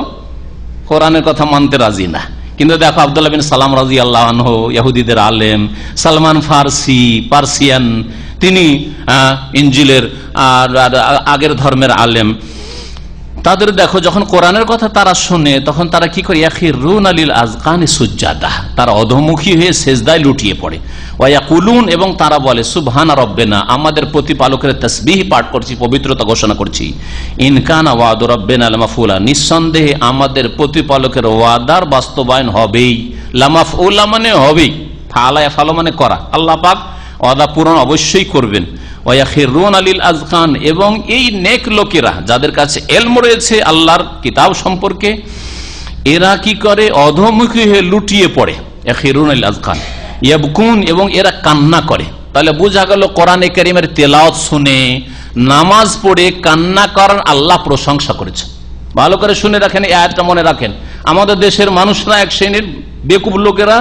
কোরআনের কথা মানতে রাজি না, কিন্তু দেখো আব্দুল্লাহ বিন সালাম রাদিয়াল্লাহু আনহু ইহুদিদের আলেম, সালমান ফার্সি পার্সিয়ান, তিনি ইঞ্জিলের আর আগের ধর্মের আলেম, তাদের দেখো যখন কোরআনের কথা তারা শুনে তখন তারা কি করে, ইয়াখিরুনা লিল আযকানি সুজ্জাদা, তারা অধোমুখী হয়ে সেজদায় লুটিয়ে পড়ে, ওয়া ইয়াকুলুন, এবং তারা বলে সুবহানা রাব্বিনা, আমাদের প্রতিপালকের তাসবিহ পাঠ করছি, পবিত্রতা ঘোষণা করছি, ইন কানা ওয়াদু রাব্বিনা লামাফউলা, নিঃসন্দেহে আমাদের প্রতিপালকের ওয়াদার বাস্তবায়ন হবেই, লামাফউলা মানে হবেই, ফালা ইয়াফালু মানে করা, আল্লাহ পাক ওয়াদা পূরণ অবশ্যই করবেন। ওয়াখিরুনা লিল আযকান, এবং এই নেক লোকেরা যাদের কাছে ইলম রয়েছে আল্লাহর কিতাব সম্পর্কে, এরা কি করে, অধোমুখী হয়ে লুটিয়ে পড়ে, ইয়াখিরুনা লিল আযকান ইয়াবকুন, এবং এরা কান্না করে। তাহলে বোঝা গেল কোরআনে কারীমের তেলাওয়াত শুনে নামাজ পড়ে কান্না করার আল্লাহ প্রশংসা করেছে। ভালো করে শুনে রাখেন, এই আয়াতটা মনে রাখেন। আমাদের দেশের মানুষরা এক শ্রেণীর বেকুব লোকেরা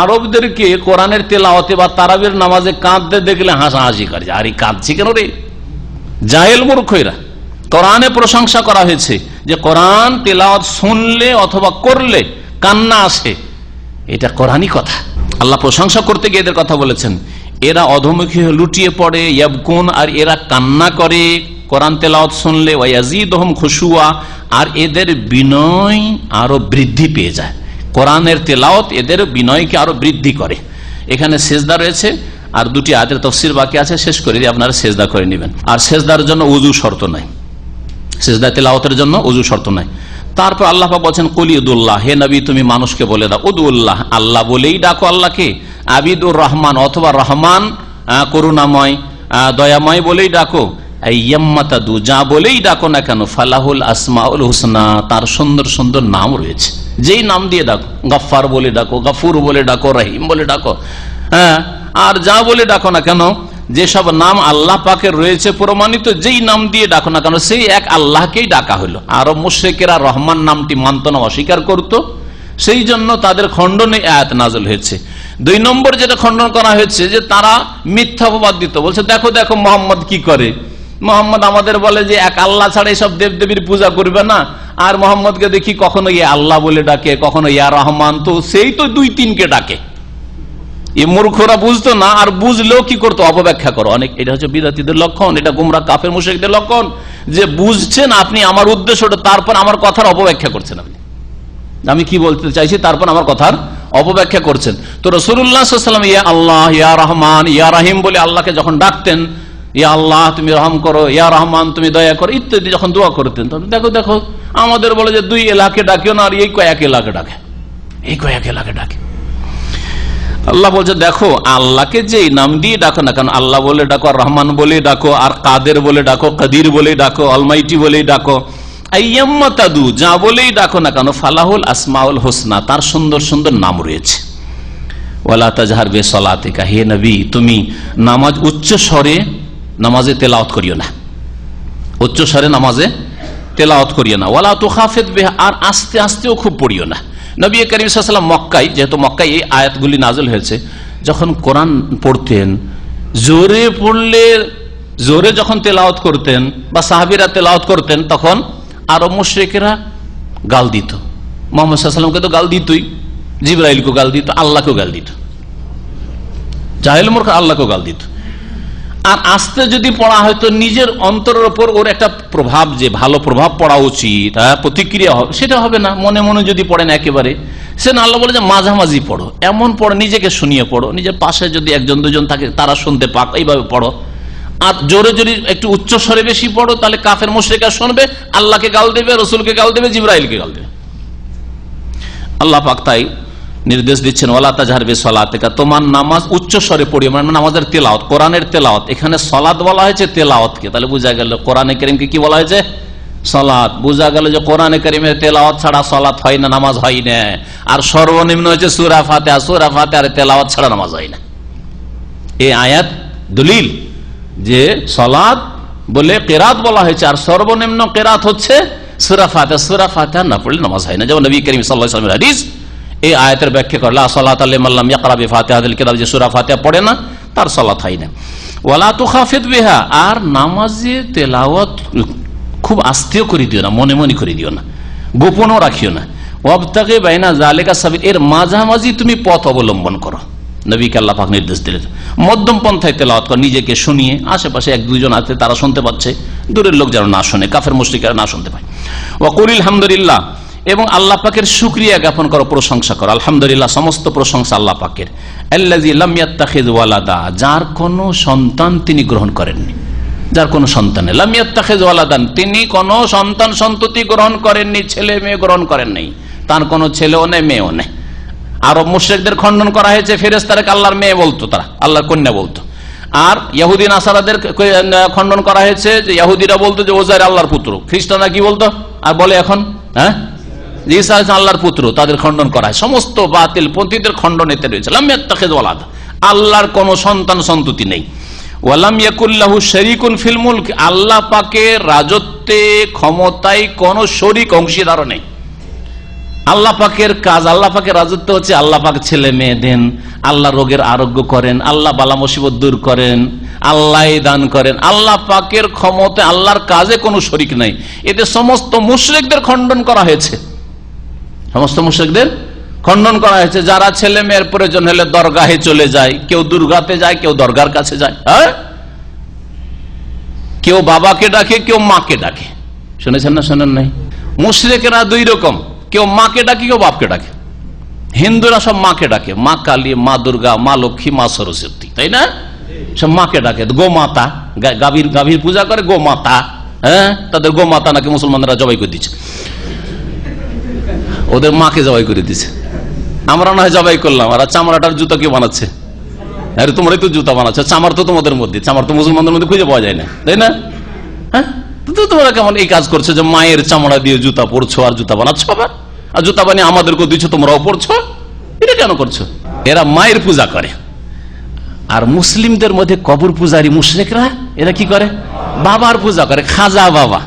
আরবদেরকে কোরআনের তেলাওয়াতে বা তারাবির নামাজে কাঁদতে দেখলে হাসাহাসি করে, আরে কাঁদছি কেন রে, জাহেল মূর্খ এরা। কোরআনে প্রশংসা করা হয়েছে যে কোরআন তেলাওয়াত শুনলে অথবা করলে কান্না আসে, এটা কোরআনই কথা। আল্লাহ প্রশংসা করতে গিয়ে এদের কথা বলেছেন, এরা অধোমুখী লুটিয়ে পড়ে, ইয়াবকুন, আর এরা কান্না করে কোরআন তেলাওয়াত শুনলে, ওয়া ইয়াজিদুহুম খুশুয়া, আর এদের বিনয় আরো বৃদ্ধি পেয়ে যায়। কোরআনের তেলাওয়াত এদের বিনয়কে আরো বৃদ্ধি করে। এখানে সেজদা রয়েছে, আর দুটি আয়াতের তাফসীর বাকি আছে, শেষ করে দিয়ে আপনারা সেজদা করে নেবেন। আর সেজদার জন্য ওযু শর্ত নাই, সেজদা তেলাওয়াতের জন্য ওযু শর্ত নাই। তারপর আল্লাহ পাক বলেন কুল ইদুল্লাহ, হে নবী তুমি মানুষকে বলে দাও, উদুল্লাহ, আল্লাহ বলেই ডাকো আল্লাহকে, আবিদুর রহমান, অথবা রহমান করুণাময় দয়াময় বলেই ডাকো, আইয়াম্মাতাদু, যা বলেই ডাকো না কেন, ফালাহুল আসমাউল হুসনা, তার সুন্দর সুন্দর নাম রয়েছে, যেই নাম দিয়ে ডাকো, গফফার বলে ডাকো, গফুর বলে ডাকো, রহিম বলে ডাকো, হ্যাঁ, আর যা বলে ডাকো না কেন, যেসব নাম আল্লাহ পাকের রয়েছে প্রমাণিত, যেই নাম দিয়ে ডাকো না কেন সেই এক আল্লাহকেই ডাকা হলো। আরব মুশরিকেরা রহমান নামটি মানত না, অস্বীকার করত, সেই জন্য তাদের খণ্ডনে আয়াত নাযিল হয়েছে। 2 নম্বর যেটা খণ্ডন করা হয়েছে যে তারা মিথ্যা অপবাদ দিত, বলছে দেখো দেখো মোহাম্মদ কি করে, মোহাম্মদ আমাদের বলে যে এক আল্লাহ ছাড়া এইসব দেবদেবীর পূজা করবে না, আর মোহাম্মদকে দেখি কখনো ইয়া আল্লাহ বলে ডাকে, কখনো ইয়া রহমান, তো সেই তো 2-3কে ডাকে। এই মূর্খরা বুঝতো না, আর বুঝলেও কি করতো, অপব্যাখ্যা করো অনেক। এটা হচ্ছে বিদাতীদের লক্ষণ, এটা গুমরা কাফের মুশরিকদের লক্ষণ, যে বুঝছেন আপনি আমার উদ্দেশ্যটা, তারপর আমার কথার অপব্যাখ্যা করছেন, আপনি আমি কি বলতে চাইছি তারপর আমার কথার অপব্যাখ্যা করছেন। তো রাসূলুল্লাহ সাল্লাল্লাহু আলাইহি ওয়াসাল্লাম ইয়া আল্লাহ, ইয়া রহমান, ইয়া রহিম বলে আল্লাহকে যখন ডাকতেন, ইয়া আল্লাহ তুমি রহম করো, ইয়া রহমান তুমি দয়া করো ইত্যাদি যখন দোয়া করতেন, তখন দেখো দেখো আমাদের বলে যে 2 এলাকে ডাকিও না, আর এই কয়েক এলাকে ডাকে, এই কয়েক এলাকে ডাকে। আল্লাহ বলছে দেখো আল্লাহকে যেই নাম দিয়ে ডাকো না কেন, আল্লাহ বলে ডাকো, আর রহমান বলে ডাকো, আর কাদের বলে ডাকো, কাদির বলে ডাকো, অলমাইটি বলেই ডাকো, আইয়াম্মাতাদু, যা বলেই ডাকো না কেন, ফালাহুল আসমাউল হুসনা, তার সুন্দর সুন্দর নাম রয়েছে। ওয়ালা তাজহার বিসলাতিকা, হে নবী তুমি নামাজ উচ্চ স্বরে নামাজে তেলাওয়াত করিও না, উচ্চ স্বরে নামাজে তেলাওয়াত করিও না, ওয়ালা তুখাফিত বিহা, আর আস্তে আস্তেও খুব পড়িও না। নবী করিম সাল্লাল্লাহু আলাইহি ওয়াসাল্লাম মক্কায়, যেহেতু মক্কায় এই আয়াতগুলি নাযিল হয়েছে, যখন কোরআন পড়তেন জোরে পড়লে, জোরে যখন তেলাওয়াত করতেন বা সাহাবীরা তেলাওয়াত করতেন, তখন আরব মুশরিকেরা গাল দিত। মুহাম্মদ সাল্লাল্লাহু আলাইহি ওয়াসাল্লামকে তো গাল দিতই, জিবরাইলকে গাল দিত, আল্লাহকেও গাল দিত, জাহেল মূর্খ আল্লাহকেও গাল দিত। আর আস্তে যদি পড়া হয়তো নিজের অন্তরের উপর ওর একটা প্রভাব, যে ভালো প্রভাব পড়া উচিত, প্রতিক্রিয়া হবে, সেটা হবে না। মনে মনে যদি পড়েন একেবারে, সে না, আল্লাহ বলে যে মাঝামাঝি পড়ো, এমন পড়ো নিজেকে শুনিয়ে পড়ো, নিজের পাশে যদি 1-2জন থাকে তারা শুনতে পাক, এইভাবে পড়ো। আর জোরে যদি একটু উচ্চ স্বরে বেশি পড়ো, তাহলে কাফের মুশরিকরা শুনবে, আল্লাহকে গাল দেবে, রসুলকে গাল দেবে, জিবরাইলকে গাল দেবে। আল্লাহ পাক তাই নির্দেশ দিচ্ছেন, ওয়ালা তাজহার বিসলাতিকা, তোমার নামাজ উচ্চ স্বরে পড়িও, মানে নামাজের তেলাওয়াত, কোরআনের তেলাওয়াত। এখানে সালাত বলা হয়েছে তেলাওয়াতকে, তাহলে বোঝা গেল কোরআনে কারীমকে কি বলা হয়েছে, সালাত। বোঝা গেল যে কোরআনে কারীমের তেলাওয়াত ছাড়া সালাত হয় না, নামাজ হয় না। আর সর্বনিম্ন হচ্ছে সূরা ফাতিহা, সূরা ফাতিহার তেলাওয়াত ছাড়া নামাজ হয় না। এই আয়াত দলিল যে সালাত বলে কেরাত বলা হয়েছে, আর সর্বনিম্ন কেরাত হচ্ছে সূরা ফাতিহা। সূরা ফাতিহা না পড়লে নামাজ হয় না। যেমন নবী করিম সাল্লাল্লাহু আলাইহি ওয়াসাল্লামের হাদিস এই আয়াতের ব্যাখ্যা করে, লা সালাতা লিমান লাম ইয়াকরা বিফাতিহাতিল কিতাব, যে সূরা ফাতিহা পড়ে না তার সালাত হয় না। ওয়ালা তুখাফিদ বিহা, আর নামাজে তেলাওয়াত খুব আস্তেও করে দিও না, মনে মনে করে দিও না, গোপনও রাখিও না। ওয়াবতাগি বাইনা যালিকা সাবিল, এর মাঝামাঝি তুমি পথ অবলম্বন করো। নবীকে আল্লাহ পাক নির্দেশ দিলেন মধ্যম পন্থায় তেলাওয়াত কর, নিজেকে শুনিয়ে, আশেপাশে এক দুইজন আছে তারা শুনতে পাচ্ছে, দূরের লোক যেন না শুনে, কাফের মুশরিকরা না শুনতে পায়। ওয়া কুলিল হামদুলিল্লাহ, এবং আল্লাহ পাকের শুকরিয়া জ্ঞাপন করো, প্রশংসা করো। আলহামদুলিল্লাহ, সমস্ত প্রশংসা আল্লাহ পাকের। আল্লাযী লাম ইয়াত্তাখিয ওয়ালাদা, যার কোনো সন্তান তিনি গ্রহণ করেননি, যার কোনো সন্তান নেই। লাম ইয়াত্তাখিয ওয়ালাদান, তিনি কোনো সন্তান সন্ততি গ্রহণ করেননি, ছেলে মেয়ে গ্রহণ করেন নাই, তার কোনো ছেলেও নেই মেয়েও নেই। আরব মুশরিকদের খণ্ডন করা হয়েছে, ফেরেশতাকে আল্লাহর মেয়ে বলতো, তারা আল্লাহর কন্যা বলতো। আর ইহুদি নাসারাদের খণ্ডন করা হয়েছে, যে ইহুদিরা বলতো যে ওজাইর আল্লাহর পুত্র, খ্রিস্টানরা কি বলতো আর বলে এখন, হ্যাঁ, ঈসা আল্লাহর পুত্র, তাদের খণ্ডন করা হয়। সমস্ত বাতিল পন্থীদের খণ্ডন এতে রয়েছে। লাম ইয়াত্তাখিয ওয়ালাদা, আল্লাহর কোনো সন্তান সন্ততি নেই। ওয়ালাম ইয়াকুল লাহু শারীকুন ফিল মুলক, আল্লাহ পাকের রাজত্বে ক্ষমতায় কোনো শরীক অংশীদার নেই। আল্লাহ পাকের কাজ, আল্লাহ পাকের রাজত্ব হচ্ছে আল্লাহ পাক ছেলে মেয়ে দেন, আল্লাহ রোগের আরোগ্য করেন, আল্লাহ বালা মুসিবত দূর করেন, আল্লাহ দান করেন। আল্লাহ পাকের ক্ষমতা, আল্লাহর কাজে কোনো শরীক নাই। এতে সমস্ত মুশরিকদের খণ্ডন করা হয়েছে, সমস্ত মুশরিকদের খণ্ডন করা হয়েছে। যারা ছেলে মেয়ের প্রয়োজন হলে দরগাহে চলে যায়, কেউ দুর্গাতে যায়, কেউ দরগার কাছে যায়, হ্যাঁ, কেউ বাবাকে ডাকে, কেউ মাকে ডাকে। শুনেছেন না শোনেন নাই? মুশরিকেরা দুই রকম, কেউ মাকে ডাকে, কেউ বাপকে ডাকে। হিন্দুরা সব মাকে ডাকে, মা কালী, মা দুর্গা, মা লক্ষ্মী, মা সরস্বতী, তাই না? সব মাকে ডাকে। গোমাতা, গাভীর পূজা করে গোমাতা, হ্যাঁ, তাদের গোমাতা নাকি মুসলমানরা জবাই করে দিচ্ছে, ওদের মাকে জবাই করে দিচ্ছে। আমরা না হয় জবাই করলাম, আর চামড়াটার জুতা কে বানাচ্ছে? আরে তোমরাই তো জুতা বানাচ্ছে, চামড়া তো তোমাদের মধ্যে, চামড়া তো মুসলমানদের মধ্যে খুঁজে পাওয়া যায় না, তাই না? হ্যাঁ, তোমরা কেমন এই কাজ করছো যে মায়ের চামড়া দিয়ে জুতা পরছো আর জুতা বানাচ্ছো, আবার আর জুতা বানিয়ে আমাদেরকে দিচ্ছ, তোমরাও পরছো। এটা কেন করছো? এরা মায়ের পূজা করে। আর মুসলিমদের মধ্যে কবর পূজারী মুশরিকরা, এরা কি করে? বাবার পূজা করে। খাজা বাবা,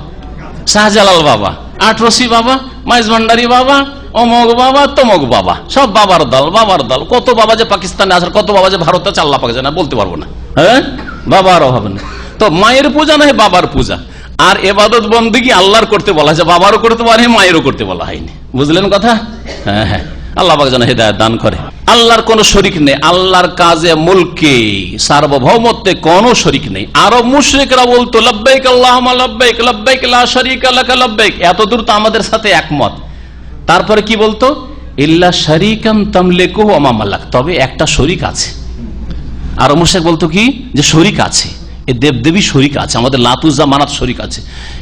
শাহজালাল বাবা, আটরসি বাবা, মাইজ ভান্ডারি বাবা, অমক বাবা, তমক বাবা, সব বাবার দল, বাবার দল। কত বাবা যে পাকিস্তানে আছে, কত বাবা যে ভারতে আছে, আল্লাহ পাক জানে, বলতে পারবো না। হ্যাঁ, বাবার অভাব নেই। তো মায়ের পূজা না হয় বাবার পূজা। আর এবাদত বন্দেগী আল্লাহর করতে বলা হয়েছে, বাবারও করতে পারে, মায়েরও করতে বলা হয়নি। বুঝলেন কথা? হ্যাঁ হ্যাঁ, আল্লাহ পাক যেন হিদায়াত দান করে। আল্লাহর কোনো শরীক নেই, আল্লাহর কাজে, মুলকে, সার্বভৌমত্বে কোনো শরীক নেই। আরব মুশরিকরা বলতো লব্বাইক আল্লাহুম্মা লব্বাইক, লব্বাইক লা শারীকা লাকা লব্বাইক। এতদূর তো আমাদের সাথে একমত। তারপরে কি বলতো? ইল্লা শারীকান তামলিকুহু ওয়া মা মালাক, তবে একটা শরীক আছে। আরব মুশরিক বলতো কি, যে শরীক আছে, এই দেবদেবী শরীক আছে, আমাদের লাত উজ্জা মানাত শরীক আছে,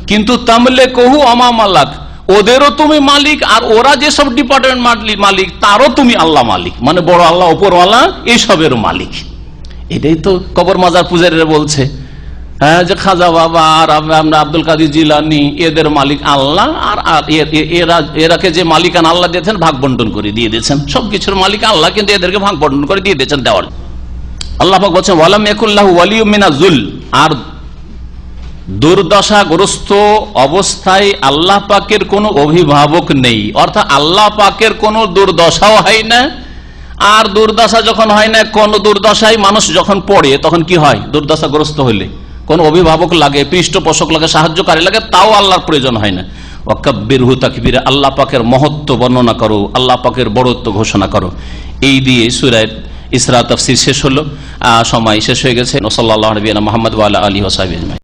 কিন্তু তামলিকুহু ওয়া মা মালাক, ওদেরও তুমি মালিক, আর ওরা যেসব ডিপার্টমেন্ট মালিক তারও তুমি আল্লাহ মালিক, মানে বড় আল্লাহ, ওপরওয়ালা, এইসবের মালিক। এটাই তো কবর মাজার পূজারীরা বলছে, হ্যাঁ, যে খাজা বাবা আর আমরা আব্দুল কাদের জিলানী, এদের মালিক আল্লাহ, আর এরাকে যে মালিকান আল্লাহ দিয়েছেন ভাগ বন্টন করে দিয়ে দিয়েছেন, সবকিছুর মালিক আল্লাহ, কিন্তু এদেরকে ভাগ বন্টন করে দিয়ে দিয়েছেন দেওয়ার। আল্লাহ পাক বলছেন ওয়ালাম ইয়াকুল্লাহু ওয়ালিয়্যুম মিনাজ-যুল, আর দুর্দশাগ্রস্ত অবস্থায় আল্লাহ পাকের কোনো অভিভাবক নেই, অর্থাৎ আল্লাহ পাকের কোনো দুর্দশাও হয় না। আর দুর্দশা যখন হয় না, কোন দুর্দশায় মানুষ যখন পড়ে তখন কি হয়? দুর্দশাগ্রস্ত হইলে কোন অভিভাবক লাগে, পৃষ্ঠপোষক লাগে, সাহায্যকারী লাগে, তাও আল্লাহর প্রয়োজন হয় না। ওয়াকাব্বিরহু তাকবীরা, আল্লাহ পাকের মহত্ব বর্ণনা করো, আল্লাহ পাকের বড়ত্ব ঘোষণা করো। এই দিয়ে সূরা ইসরা তাফসীর শেষ হলো। সময় শেষ হয়ে গেছে। সাল্লাল্লাহু আলাইহি ওয়া সাল্লাম মুহাম্মদ ওয়া আলা আলিহি ওয়া সাহবিহি।